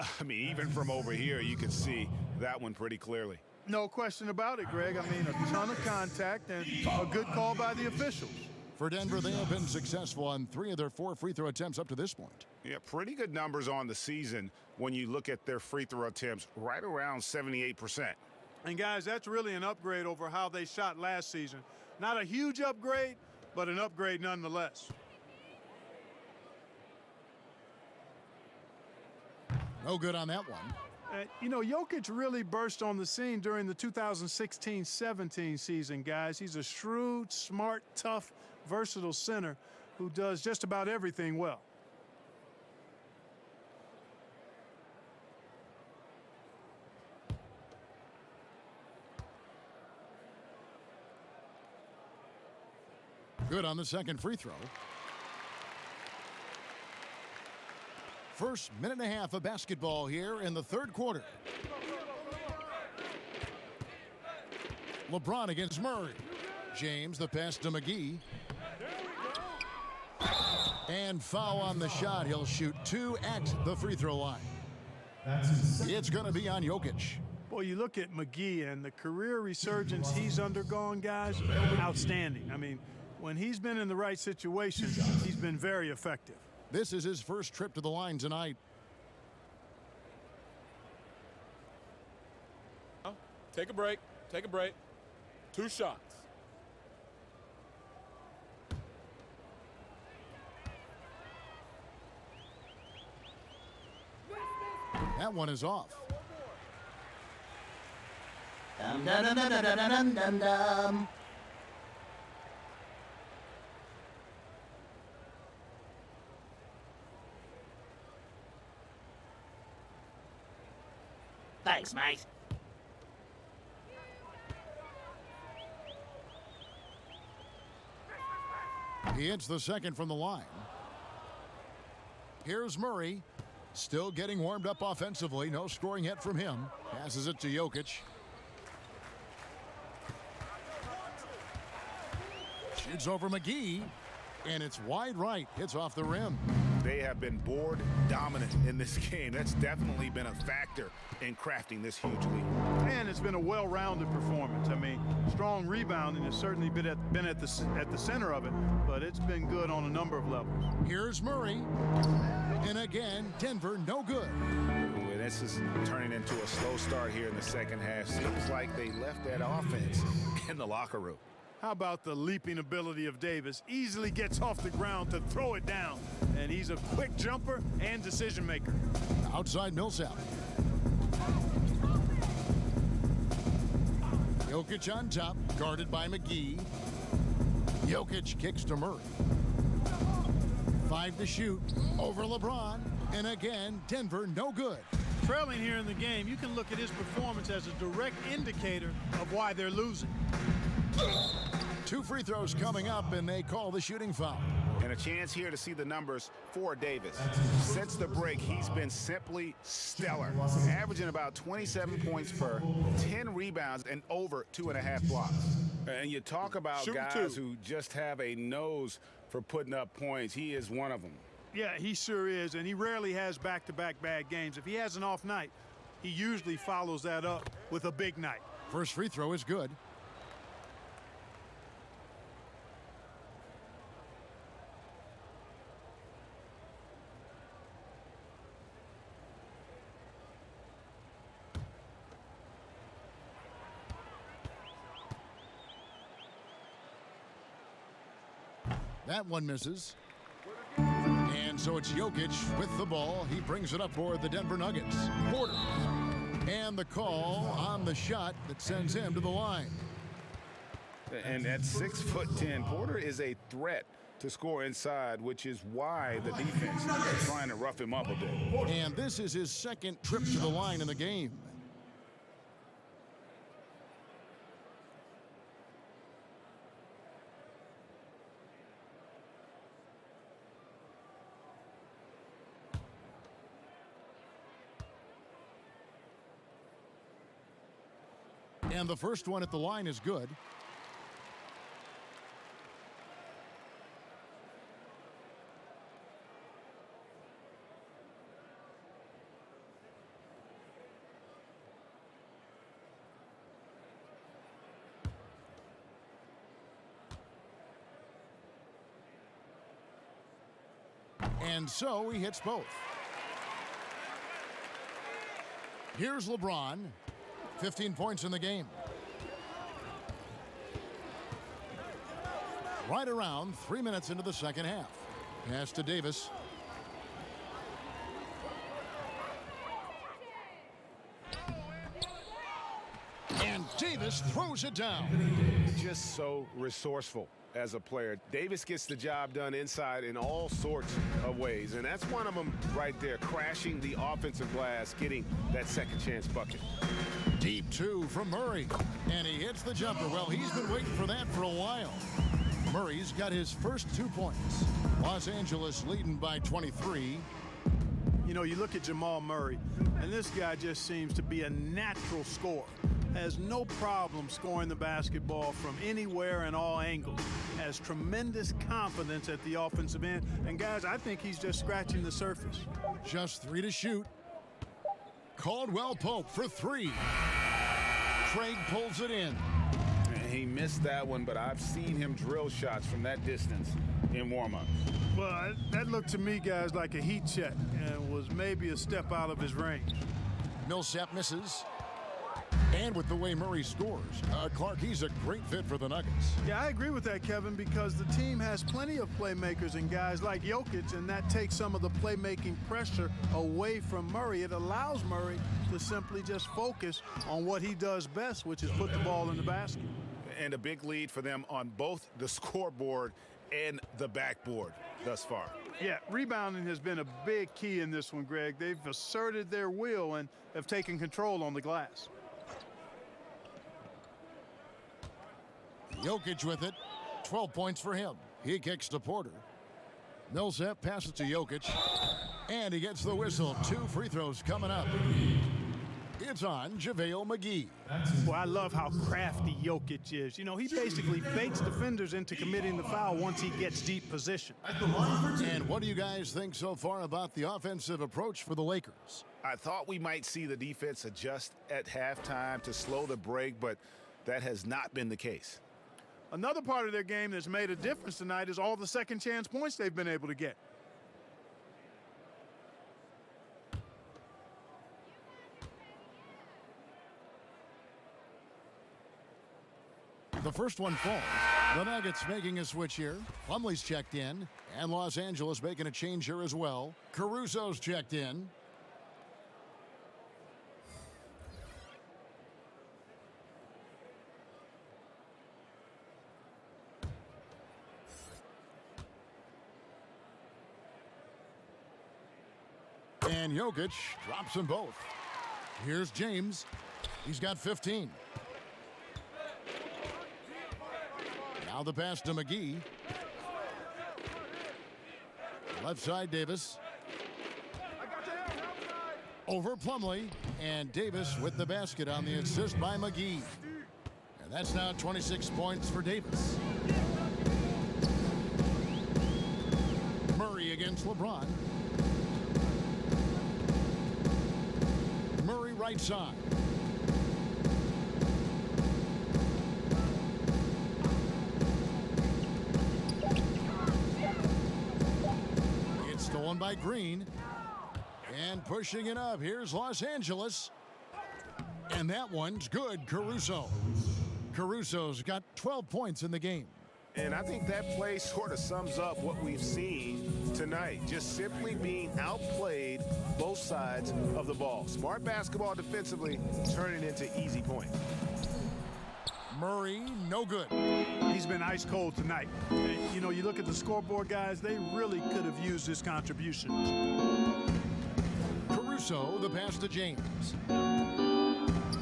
I mean, even from over here, you can see that one pretty clearly. No question about it, Greg. I mean, a ton of contact and a good call by the officials. For Denver, they have been successful on 3 of their 4 free throw attempts up to this point. Yeah, pretty good numbers on the season when you look at their free throw attempts, right around 78%. And, guys, that's really an upgrade over how they shot last season. Not a huge upgrade, but an upgrade nonetheless. No good on that one. You know, Jokic really burst on the scene during the 2016-17 season, guys. He's a shrewd, smart, tough, versatile center who does just about everything well. Good on the second free throw. First minute and a half of basketball here in the third quarter. LeBron against Murray. James, the pass to McGee. And foul on the shot. He'll shoot 2 at the free throw line. It's going to be on Jokic. Boy, you look at McGee and the career resurgence he's undergone, guys, outstanding. I mean, when he's been in the right situations, he's been very effective. This is his first trip to the line tonight. Take a break. Take a break. 2 shots. That one is off. Dum dum dum dum dum dum dum dum. Thanks, mate. He hits the second from the line. Here's Murray. Still getting warmed up offensively. No scoring yet from him. Passes it to Jokic. Shoots over McGee. And it's wide right. Hits off the rim. They have been board dominant in this game. That's definitely been a factor in crafting this huge lead. And it's been a well-rounded performance. I mean, strong rebounding has certainly been at the center of it, but it's been good on a number of levels. Here's Murray. And again, Denver no good. Ooh, this is turning into a slow start here in the second half. Seems like they left that offense in the locker room. How about the leaping ability of Davis? Easily gets off the ground to throw it down. And he's a quick jumper and decision maker. Outside Millsap. Jokic on top, guarded by McGee. Jokic kicks to Murray. 5 to shoot over LeBron. And again, Denver no good. Trailing here in the game, you can look at his performance as a direct indicator of why they're losing. 2 free throws coming up, and they call the shooting foul. And a chance here to see the numbers for Davis. Since the break, he's been simply stellar, averaging about 27 points per, 10 rebounds, and over 2.5 blocks. And you talk about guys who just have a nose for putting up points. He is one of them. Yeah, he sure is, and he rarely has back-to-back bad games. If he has an off night, he usually follows that up with a big night. First free throw is good. That one misses. And And so it's Jokic with the ball. He brings it up for the Denver Nuggets. Porter. And the call on the shot that sends him to the line. And at 6'10", Porter is a threat to score inside, which is why the defense is trying to rough him up a bit. And this is his second trip to the line in the game. And the first one at the line is good. And so he hits both. Here's LeBron. 15 points in the game. Right around 3 minutes into the second half. Pass to Davis. And Davis throws it down. Just so resourceful as a player. Davis gets the job done inside in all sorts of ways, and that's one of them right there, crashing the offensive glass, getting that second chance bucket. Deep two from Murray, and he hits the jumper. Well, he's been waiting for that for a while. Murray's got his first 2 points. Los Angeles leading by 23. You know, you look at Jamal Murray, and this guy just seems to be a natural scorer. Has no problem scoring the basketball from anywhere and all angles. Has tremendous confidence at the offensive end. And guys, I think he's just scratching the surface. Just 3 to shoot. Caldwell Pope for 3. Craig pulls it in. He missed that one, but I've seen him drill shots from that distance in warm-ups. Well, that looked to me, guys, like a heat check and was maybe a step out of his range. Millsap misses. And with the way Murray scores, Clark, he's a great fit for the Nuggets. Yeah, I agree with that, Kevin, because the team has plenty of playmakers and guys like Jokic, and that takes some of the playmaking pressure away from Murray. It allows Murray to simply just focus on what he does best, which is put the ball in the basket. And a big lead for them on both the scoreboard and the backboard thus far. Yeah, rebounding has been a big key in this one, Greg. They've asserted their will and have taken control on the glass. Jokic with it. 12 points for him. He kicks to Porter. Millsap passes to Jokic. And he gets the whistle. 2 free throws coming up. It's on JaVale McGee. Well, I love how crafty Jokic is. You know, he basically baits defenders into committing the foul once he gets deep position. And what do you guys think so far about the offensive approach for the Lakers? I thought we might see the defense adjust at halftime to slow the break, but that has not been the case. Another part of their game that's made a difference tonight is all the second chance points they've been able to get. The first one falls. The Nuggets making a switch here. Plumlee's checked in, and Los Angeles making a change here as well. Caruso's checked in. And Jokic drops them both. Here's James. He's got 15. Now the pass to McGee. Left side, Davis. Over Plumlee. And Davis with the basket on the assist by McGee. And that's now 26 points for Davis. Murray against LeBron. Murray right side. It's stolen by Green. And pushing it up. Here's Los Angeles. And that one's good, Caruso. Caruso's got 12 points in the game. And I think that play sort of sums up what we've seen tonight. Just simply being outplayed both sides of the ball. Smart basketball defensively, turning into easy points. Murray, no good. He's been ice cold tonight. And, you know, you look at the scoreboard, guys, they really could have used his contributions. Caruso, the pass to James.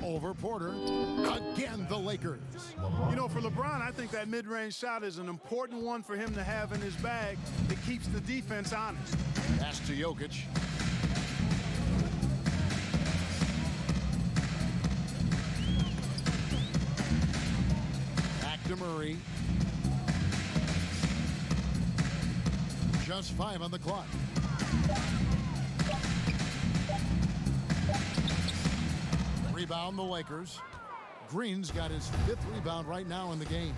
Over Porter. Again, the Lakers. You know, for LeBron, I think that mid-range shot is an important one for him to have in his bag. It keeps the defense honest. Pass to Jokic. Back to Murray. Just 5 on the clock. Rebound the Lakers. Green's got his 5th rebound right now in the game.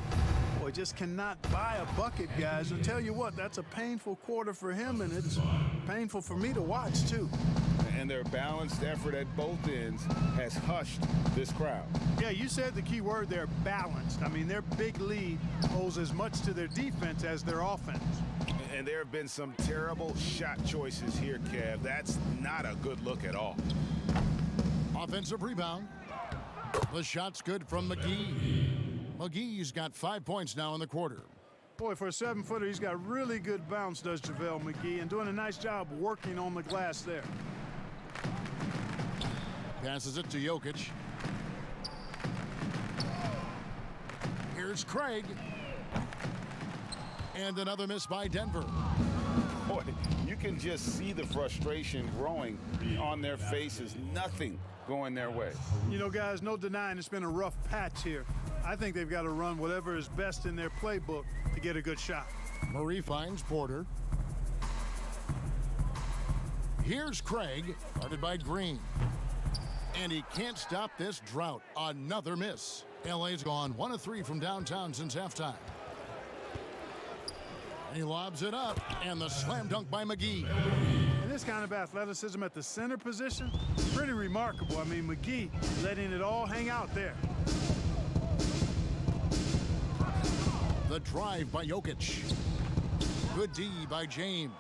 Boy, just cannot buy a bucket, guys. I'll tell you what, that's a painful quarter for him, and it's painful for me to watch, too. And their balanced effort at both ends has hushed this crowd. Yeah, you said the key word there, balanced. I mean, their big lead owes as much to their defense as their offense. And there have been some terrible shot choices here, Kev. That's not a good look at all. Offensive rebound. The shot's good from McGee. McGee's got 5 points now in the quarter. Boy, for a 7-footer, he's got really good bounce, does JaVale McGee, and doing a nice job working on the glass there. Passes it to Jokic. Here's Craig. And another miss by Denver. Boy, you can just see the frustration growing on their faces. Nothing going their way. You know, guys, no denying it's been a rough patch here. I think they've got to run whatever is best in their playbook to get a good shot. Murray finds Porter. Here's Craig, guarded by Green. And he can't stop this drought. Another miss. LA's gone 1 of 3 from downtown since halftime. He lobs it up, and the slam dunk by McGee. And this kind of athleticism at the center position, pretty remarkable. I mean, McGee letting it all hang out there. The drive by Jokic. Good D by James.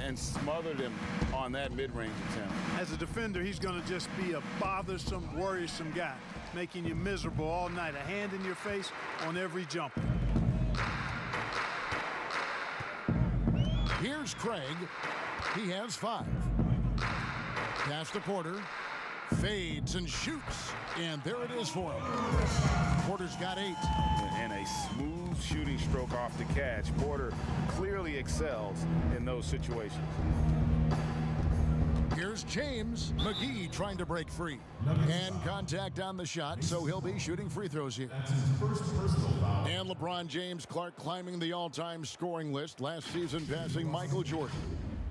And smothered him on that mid-range attempt. As a defender, he's going to just be a bothersome, worrisome guy, making you miserable all night, a hand in your face on every jumper. Here's Craig. He has 5. Pass to Porter. Fades and shoots. And there it is for him. Porter's got 8. And a smooth shooting stroke off the catch. Porter clearly excels in those situations. Here's James. McGee trying to break free. And contact on the shot, so he'll be shooting free throws here. And LeBron James Clark climbing the all-time scoring list, last season passing Michael Jordan.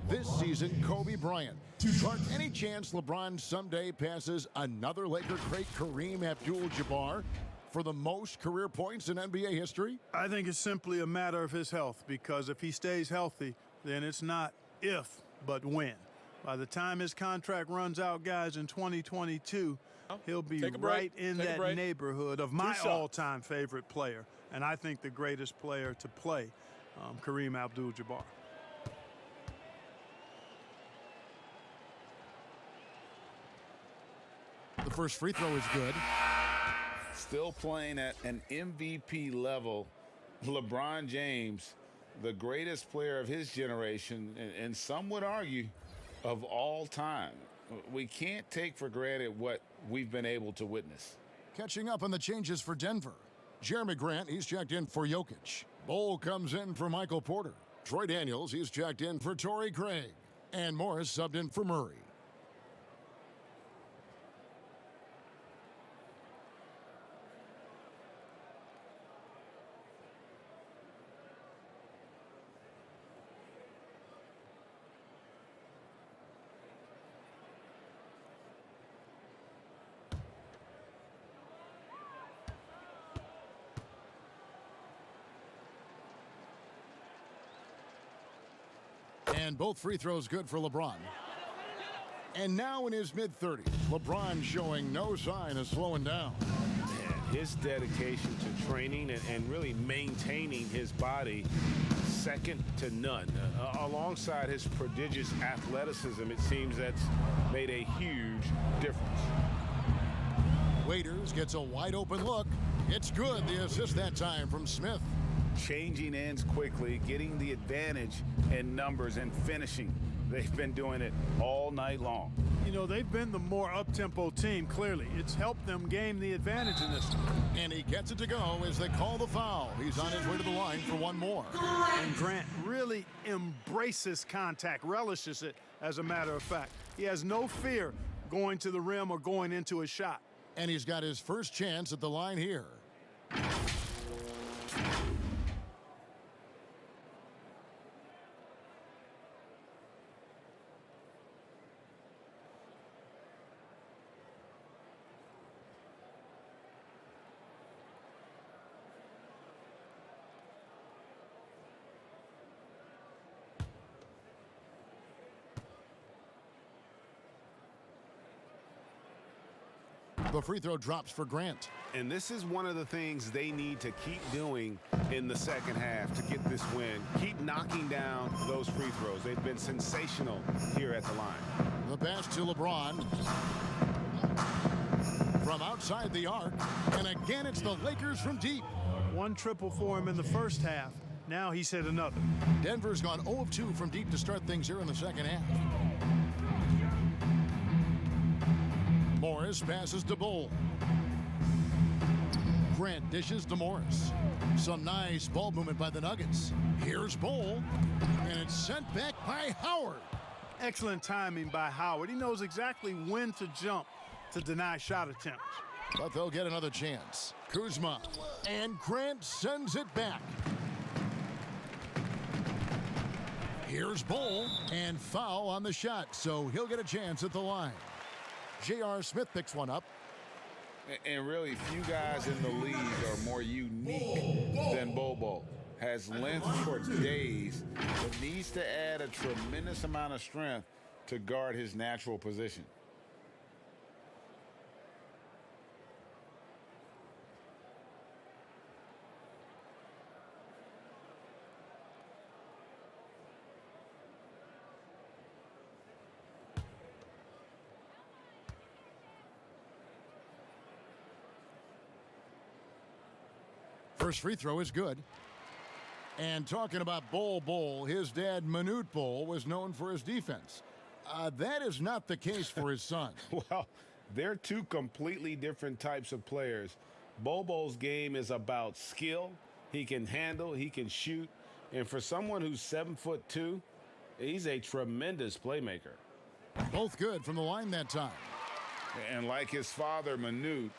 This season, Kobe Bryant. Clark, any chance LeBron someday passes another Laker great, Kareem Abdul-Jabbar, for the most career points in NBA history? I think it's simply a matter of his health, because if he stays healthy, then it's not if, but when. By the time his contract runs out, guys, in 2022, he'll be right in that neighborhood of my all-time favorite player, and I think the greatest player to play, Kareem Abdul-Jabbar. The first free throw is good. Still playing at an MVP level, LeBron James, the greatest player of his generation, and some would argue of all time. We can't take for granted what we've been able to witness. Catching up on the changes for Denver. Jeremy Grant, he's checked in for Jokic. Bol comes in for Michael Porter. Troy Daniels, he's checked in for Torrey Craig. And Morris subbed in for Murray. And both free throws good for LeBron. And now in his mid-30s, LeBron showing no sign of slowing down. his dedication to training and really maintaining his body, second to none. Alongside his prodigious athleticism, it seems that's made a huge difference. Waiters gets a wide open look. It's good. The assist that time from Smith. Changing ends quickly, getting the advantage in numbers and finishing. They've been doing it all night long. You know, they've been the more up-tempo team, clearly. It's helped them gain the advantage in this one. And he gets it to go as they call the foul. He's on his way to the line for one more. And Grant really embraces contact, relishes it, as a matter of fact. He has no fear going to the rim or going into a shot. And he's got his first chance at the line here. The free throw drops for Grant. And this is one of the things they need to keep doing in the second half to get this win. Keep knocking down those free throws. They've been sensational here at the line. The pass to LeBron. From outside the arc. And again, it's the Lakers from deep. One triple for him in the first half. Now he's hit another. Denver's gone 0 of 2 from deep to start things here in the second half. Morris passes to Bull. Grant dishes to Morris. Some nice ball movement by the Nuggets. Here's Bull, and it's sent back by Howard. Excellent timing by Howard. He knows exactly when to jump to deny shot attempts. But they'll get another chance. Kuzma, and Grant sends it back. Here's Bull, and foul on the shot, so he'll get a chance at the line. J.R. Smith picks one up. And really, few guys in the league are more unique than Bobo. Has length for days, but needs to add a tremendous amount of strength to guard his natural position. First free throw is good. And talking about Bull, his dad, Manute Bull, was known for his defense. That is not the case for his son. Well, they're two completely different types of players. Bobo's game is about skill. He can handle, he can shoot. And for someone who's 7'2", he's a tremendous playmaker. Both good from the line that time. And like his father, Manute,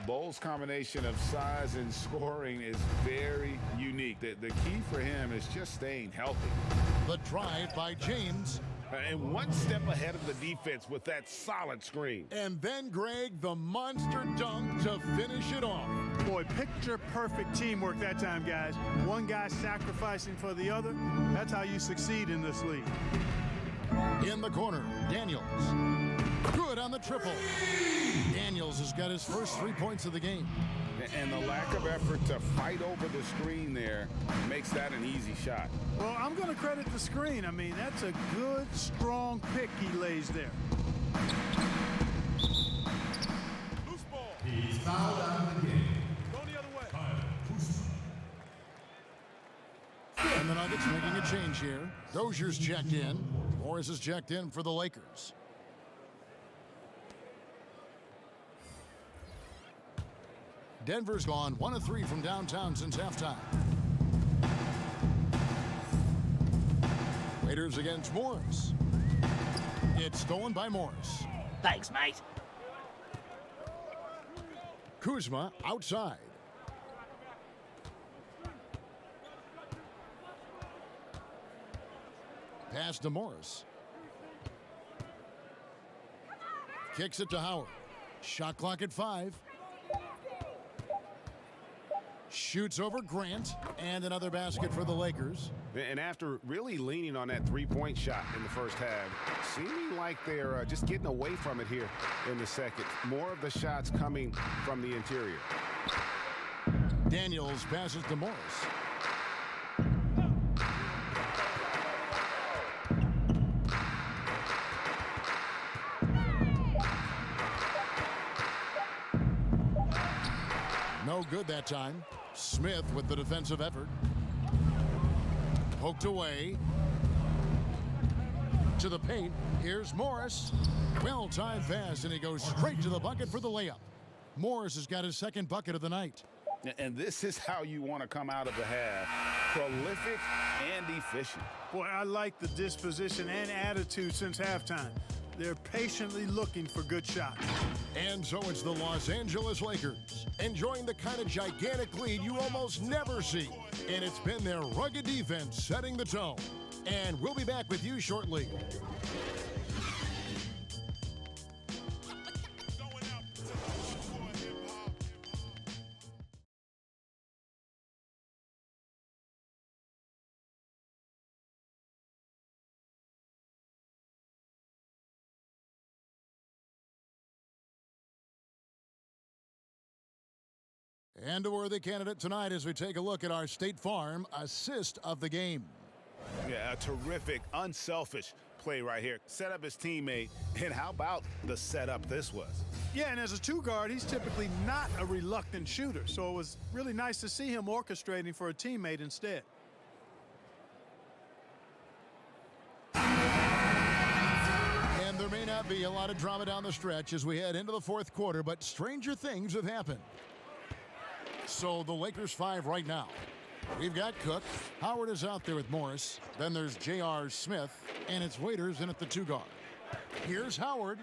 Bull's combination of size and scoring is very unique. The key for him is just staying healthy. The drive by James. And one step ahead of the defense with that solid screen. And then, Greg, the monster dunk to finish it off. Boy, picture-perfect teamwork that time, guys. One guy sacrificing for the other. That's how you succeed in this league. In the corner, Daniels. Good on the triple. Daniels has got his first 3 points of the game. And the lack of effort to fight over the screen there makes that an easy shot. Well, I'm going to credit the screen. I mean, that's a good, strong pick he lays there. Loose ball. He's fouled out of the game. Go the other way. And the Nuggets making a change here. Dozier's checked in. Morris is checked in for the Lakers. Denver's gone 1 of 3 from downtown since halftime. Raiders against Morris. It's stolen by Morris. Thanks, mate. Kuzma outside. Pass to Morris. Kicks it to Howard. Shot clock at 5. Shoots over Grant, and another basket for the Lakers. And after really leaning on that three-point shot in the first half, seeming like they're just getting away from it here in the second. More of the shots coming from the interior. Daniels passes to Morris. No good that time. Smith with the defensive effort. Poked away. To the paint. Here's Morris. Well-timed pass, and he goes straight to the bucket for the layup. Morris has got his second bucket of the night. And this is how you want to come out of the half. Prolific and efficient. Boy, I like the disposition and attitude since halftime. They're patiently looking for good shots. And so it's the Los Angeles Lakers, enjoying the kind of gigantic lead you almost never see. And it's been their rugged defense setting the tone. And we'll be back with you shortly. And a worthy candidate tonight as we take a look at our State Farm assist of the game. Yeah, a terrific, unselfish play right here. Set up his teammate, and how about the setup this was? Yeah, and as a two-guard, he's typically not a reluctant shooter, so it was really nice to see him orchestrating for a teammate instead. And there may not be a lot of drama down the stretch as we head into the fourth quarter, but stranger things have happened. So the Lakers 5 right now. We've got Cook. Howard is out there with Morris. Then there's J.R. Smith, and it's Waiters in at the two-guard. Here's Howard.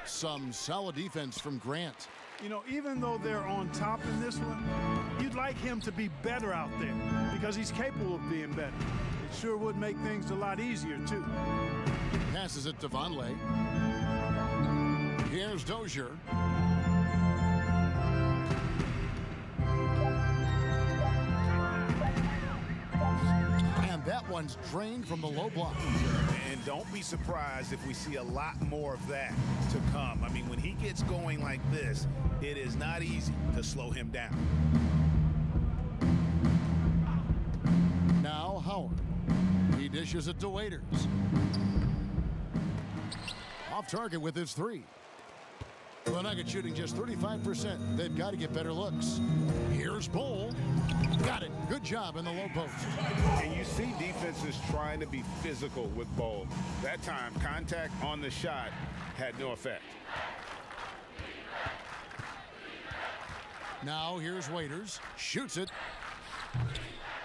Some solid defense from Grant. You know, even though they're on top in this one, you'd like him to be better out there because he's capable of being better. It sure would make things a lot easier, too. Passes it to Vonleh. Here's Dozier. That one's drained from the low block. And don't be surprised if we see a lot more of that to come. I mean, when he gets going like this, it is not easy to slow him down. Now Howard. He dishes it to Waiters. Off target with his three. The Nuggets shooting just 35%. They've got to get better looks. Here's Bol. Got it. Good job in the low post. And you see defenses trying to be physical with Bol. That time, contact on the shot had no effect. Now here's Waiters. Shoots it.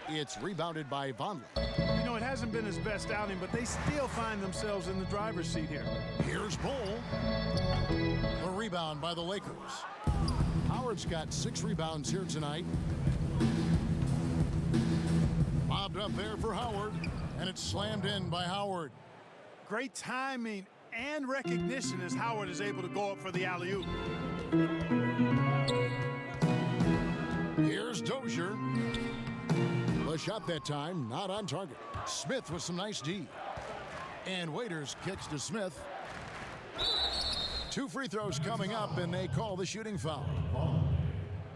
It's rebounded by Vonleh. You know, it hasn't been his best outing, but they still find themselves in the driver's seat here. Here's Bol. A rebound by the Lakers. Howard's got 6 rebounds here tonight. Bobbed up there for Howard, and it's slammed in by Howard. Great timing and recognition as Howard is able to go up for the alley-oop. Here's Dozier. The shot that time, not on target. Smith with some nice D. And Waiters kicks to Smith. 2 free throws coming up, and they call the shooting foul.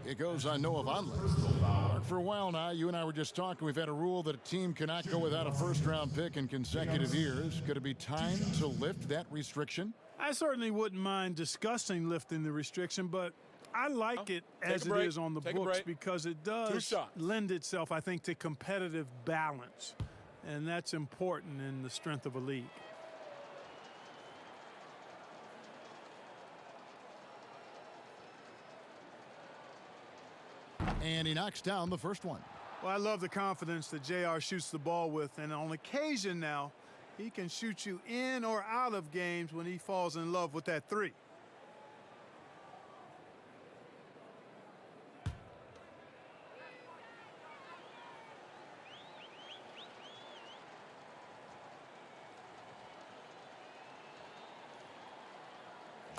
It goes on Noah Vonleh. For a while now, you and I were just talking. We've had a rule that a team cannot go without a first-round pick in consecutive years. Could it be time to lift that restriction? I certainly wouldn't mind discussing lifting the restriction, but I like it as it is on the books because it does lend itself, I think, to competitive balance. And that's important in the strength of a league. And he knocks down the first one. Well, I love the confidence that JR shoots the ball with. And on occasion now, he can shoot you in or out of games when he falls in love with that three.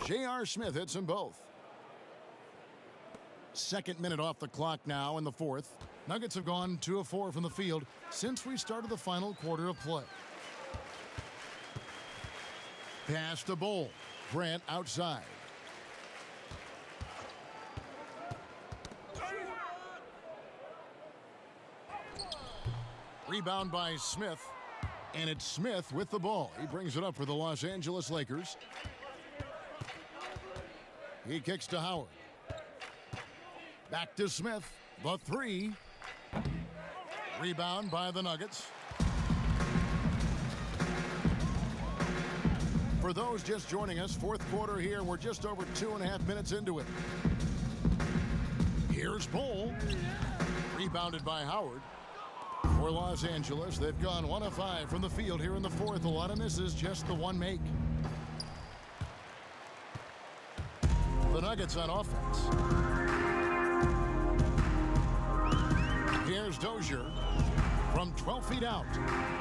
J.R. Smith hits them both. Second minute off the clock now in the fourth. Nuggets have gone 2 of 4 from the field since we started the final quarter of play. Pass to Bull. Grant outside. Rebound by Smith. And it's Smith with the ball. He brings it up for the Los Angeles Lakers. He kicks to Howard. Back to Smith. The three. Rebound by the Nuggets. For those just joining us, fourth quarter here. We're just over 2.5 minutes into it. Here's Bull. Rebounded by Howard. For Los Angeles, they've gone 1 of 5 from the field here in the fourth. A lot of misses, just the one make. The Nuggets on offense. Here's Dozier from 12 feet out.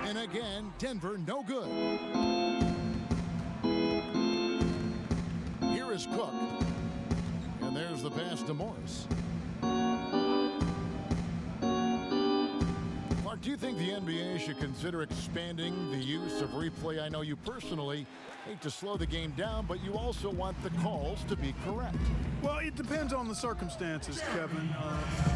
And again, Denver no good. Here is Cook. And there's the pass to Morris. Clark, do you think the NBA should consider expanding the use of replay? I know you personally hate to slow the game down, but you also want the calls to be correct. Well, it depends on the circumstances, Kevin.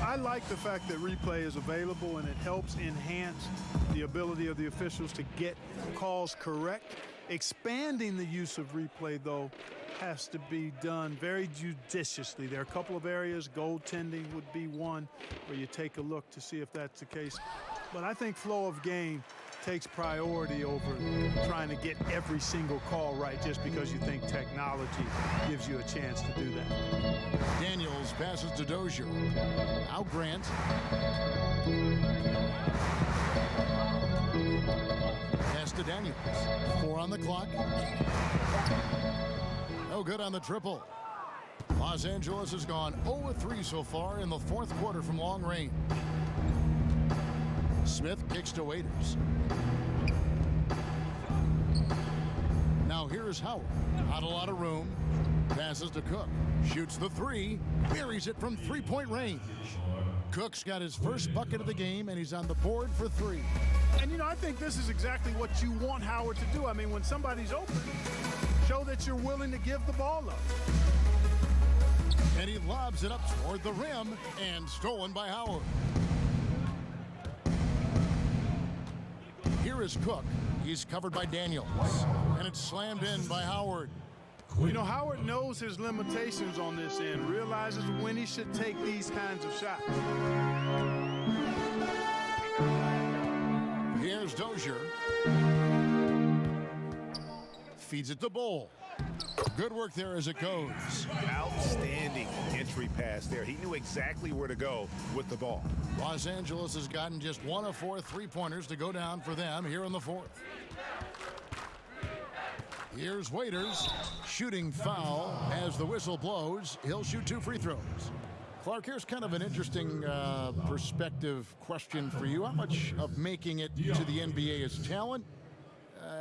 I like the fact that replay is available and it helps enhance the ability of the officials to get calls correct. Expanding the use of replay, though, has to be done very judiciously. There are a couple of areas, goaltending would be one, where you take a look to see if that's the case. But I think flow of game takes priority over trying to get every single call right just because you think technology gives you a chance to do that. Daniels passes to Dozier. Now Grant. Pass to Daniels. 4 on the clock. No good on the triple. Los Angeles has gone 0-3 so far in the fourth quarter from long range. Smith kicks to Waiters. Now here's Howard. Not a lot of room. Passes to Cook. Shoots the three. Buries it from three-point range. Cook's got his first bucket of the game, and he's on the board for 3. And, you know, I think this is exactly what you want Howard to do. I mean, when somebody's open, show that you're willing to give the ball up. And he lobs it up toward the rim, and stolen by Howard. Here is Cook. He's covered by Daniels. And it's slammed in by Howard. You know, Howard knows his limitations on this end, realizes when he should take these kinds of shots. Here's Dozier. Feeds it to Bull. Good work there as it goes. Outstanding entry pass there. He knew exactly where to go with the ball. Los Angeles has gotten just 1 of 4 3-pointers to go down for them here in the fourth. Here's Waiters. Shooting foul as the whistle blows. He'll shoot 2 free throws. Clark, here's kind of an interesting perspective question for you. How much of making it to the NBA is talent?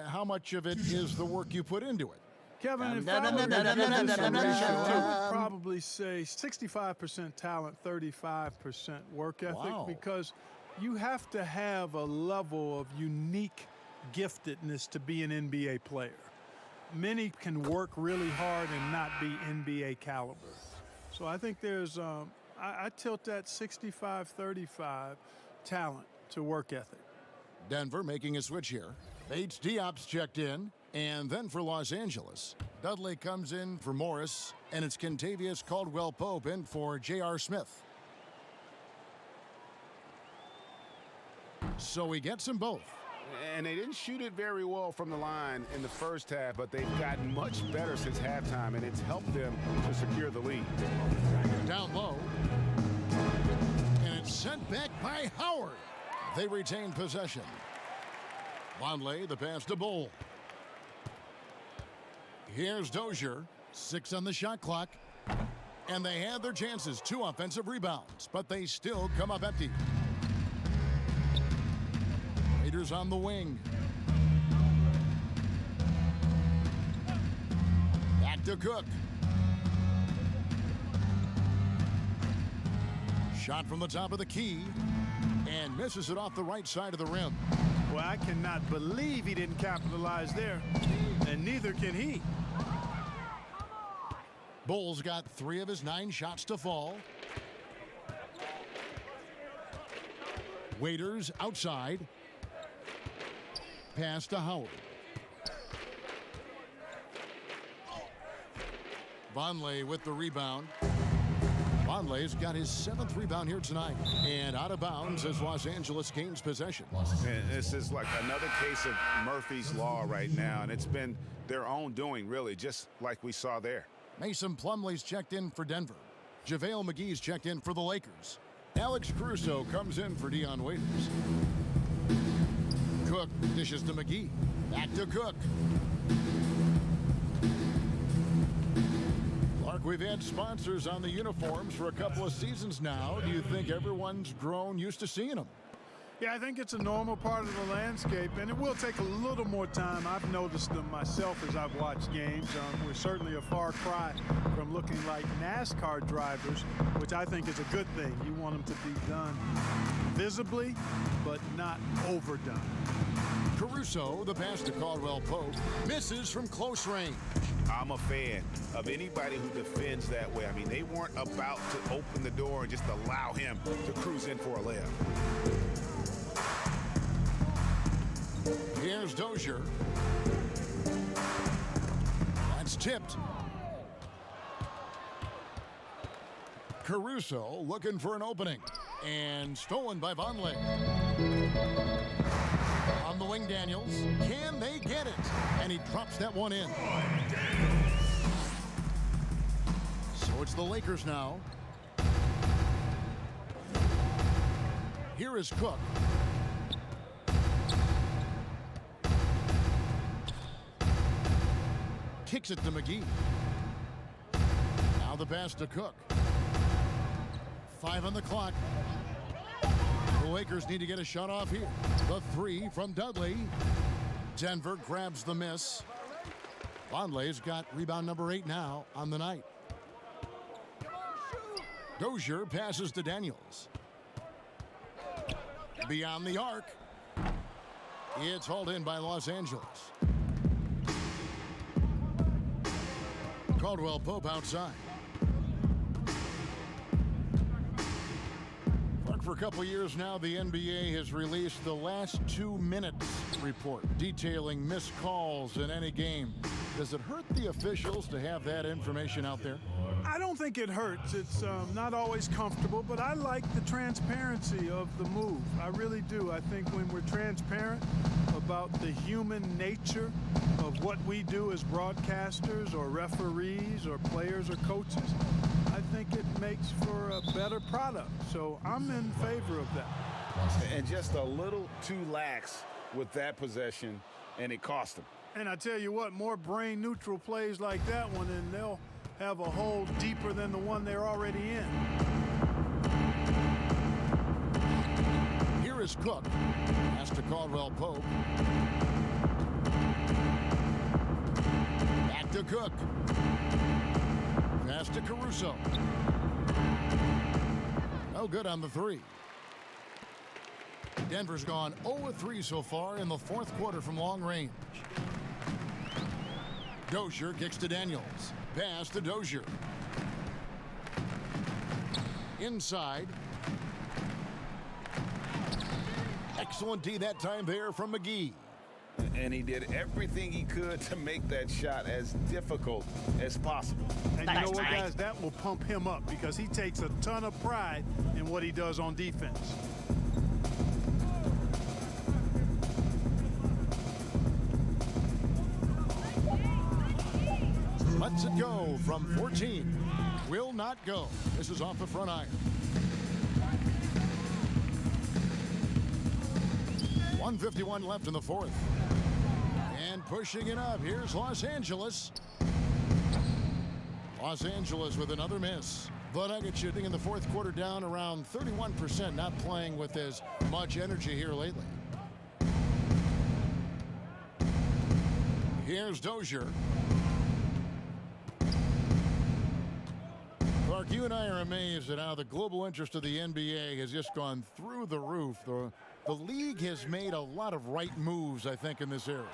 How much of it is the work you put into it? Kevin, if I were to give this a ratio, I would probably say 65% talent, 35% work ethic, because you have to have a level of unique giftedness to be an NBA player. Many can work really hard and not be NBA caliber. So I think there's, I tilt that 65-35 talent to work ethic. Denver making a switch here. H. Diop's checked in. And then for Los Angeles, Dudley comes in for Morris, and it's Kentavious Caldwell-Pope in for J.R. Smith. So he gets them both. And they didn't shoot it very well from the line in the first half, but they've gotten much better since halftime, and it's helped them to secure the lead. Down low. And it's sent back by Howard. They retain possession. Vonleh, the pass to Bull. Here's Dozier. 6 on the shot clock. And they had their chances. 2 offensive rebounds, but they still come up empty. Raiders on the wing. Back to Cook. Shot from the top of the key and misses it off the right side of the rim. Well, I cannot believe he didn't capitalize there, and neither can he. Bulls got 3 of his 9 shots to fall. Waiters outside. Pass to Howard. Vonleh with the rebound. Vonleh's got his 7th rebound here tonight. And out of bounds as Los Angeles gains possession. And this is like another case of Murphy's Law right now, and it's been their own doing, really, just like we saw there. Mason Plumlee's checked in for Denver. JaVale McGee's checked in for the Lakers. Alex Caruso comes in for Dion Waiters. Cook dishes to McGee. Back to Cook. Clark, we've had sponsors on the uniforms for a couple of seasons now. Do you think everyone's grown used to seeing them? Yeah, I think it's a normal part of the landscape, and it will take a little more time. I've noticed them myself as I've watched games. We're certainly a far cry from looking like NASCAR drivers, which I think is a good thing. You want them to be done visibly, but not overdone. Caruso, the pass to Caldwell Pope, misses from close range. I'm a fan of anybody who defends that way. I mean, they weren't about to open the door and just allow him to cruise in for a layup. Here's Dozier. That's tipped. Caruso looking for an opening. And stolen by Vonleh. On the wing, Daniels. Can they get it? And he drops that one in. So it's the Lakers now. Here is Cook. Kicks it to McGee. Now the pass to Cook. 5 on the clock. The Lakers need to get a shot off here. The 3 from Dudley. Denver grabs the miss. Vonleh's got rebound number 8 now on the night. Dozier passes to Daniels. Beyond the arc. It's hauled in by Los Angeles. Caldwell Pope outside. For a couple years now, the NBA has released the last 2 minutes report detailing missed calls in any game. Does it hurt the officials to have that information out there? I don't think it hurts. It's not always comfortable, but I like the transparency of the move. I really do. I think when we're transparent about the human nature of what we do as broadcasters or referees or players or coaches, I think it makes for a better product. So I'm in favor of that. And just a little too lax with that possession, and it cost them. And I tell you what, more brain-neutral plays like that one, and they'll have a hole deeper than the one they're already in. Here is Cook. Pass to Caldwell Pope. Back to Cook. Pass to Caruso. No good on the 3. Denver's gone 0-3 so far in the 4th quarter from long range. Dozier kicks to Daniels. Pass to Dozier. Inside. Excellent D that time there from McGee. And he did everything he could to make that shot as difficult as possible. And you know what, guys? That will pump him up because he takes a ton of pride in what he does on defense. Lets it go from 14. Will not go. This is off the front iron. 1:51 left in the 4th. And pushing it up. Here's Los Angeles. Los Angeles with another miss. The Nuggets shooting in the 4th quarter down around 31%, not playing with as much energy here lately. Here's Dozier. Mark, you and I are amazed at how the global interest of the NBA has just gone through the roof. The league has made a lot of right moves, I think, in this area.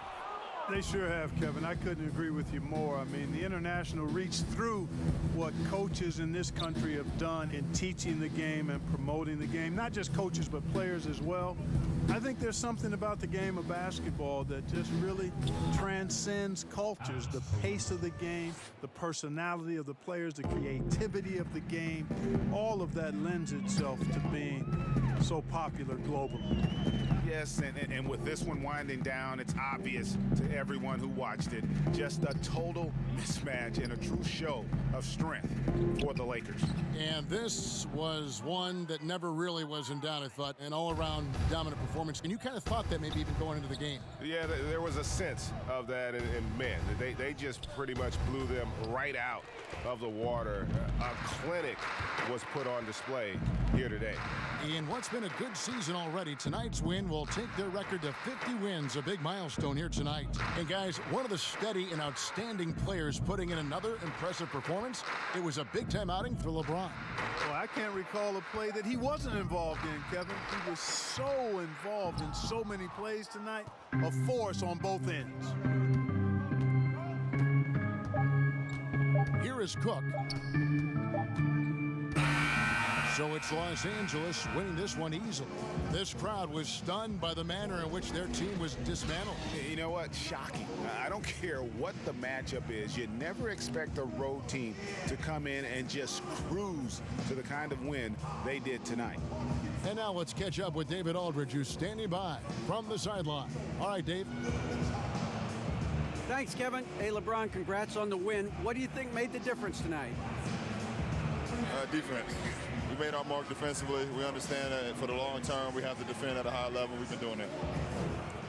They sure have, Kevin. I couldn't agree with you more. I mean, the international reach through what coaches in this country have done in teaching the game and promoting the game, not just coaches but players as well. I think there's something about the game of basketball that just really transcends cultures. The pace of the game, the personality of the players, the creativity of the game, all of that lends itself to being so popular globally. Yes, and with this one winding down, it's obvious to everyone who watched it, just a total mismatch and a true show of strength for the Lakers. And this was one that never really was in doubt, I thought, an all-around dominant performance. And you kind of thought that maybe even going into the game. Yeah, there was a sense of that, and man, they just pretty much blew them right out of the water. A clinic was put on display here today. In what's been a good season already, tonight's win will take their record to 50 wins, a big milestone here tonight. And guys, one of the steady and outstanding players putting in another impressive performance. It was a big-time outing for LeBron. Well, I can't recall a play that he wasn't involved in, Kevin. He was so involved in so many plays tonight, a force on both ends. Here is Cook. So it's Los Angeles winning this one easily. This crowd was stunned by the manner in which their team was dismantled. You know what? Shocking. I don't care what the matchup is. You never expect a road team to come in and just cruise to the kind of win they did tonight. And now let's catch up with David Aldridge, who's standing by from the sideline. All right, Dave. Thanks, Kevin. Hey, LeBron, congrats on the win. What do you think made the difference tonight? Defense. We made our mark defensively. We understand that for the long term, we have to defend at a high level. We've been doing that.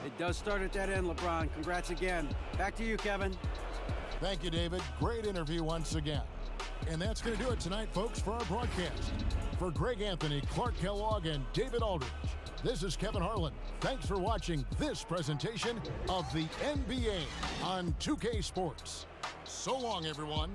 It does start at that end, LeBron. Congrats again. Back to you, Kevin. Thank you, David. Great interview once again. And that's going to do it tonight, folks, for our broadcast. For Greg Anthony, Clark Kellogg, and David Aldridge, this is Kevin Harlan. Thanks for watching this presentation of the NBA on 2K Sports. So long, everyone.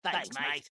Thanks, mate.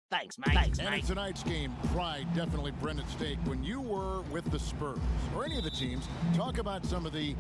Thanks, mate. Thanks, and mate. in tonight's game, pride definitely burned at stake when you were with the Spurs or any of the teams. Talk about some of the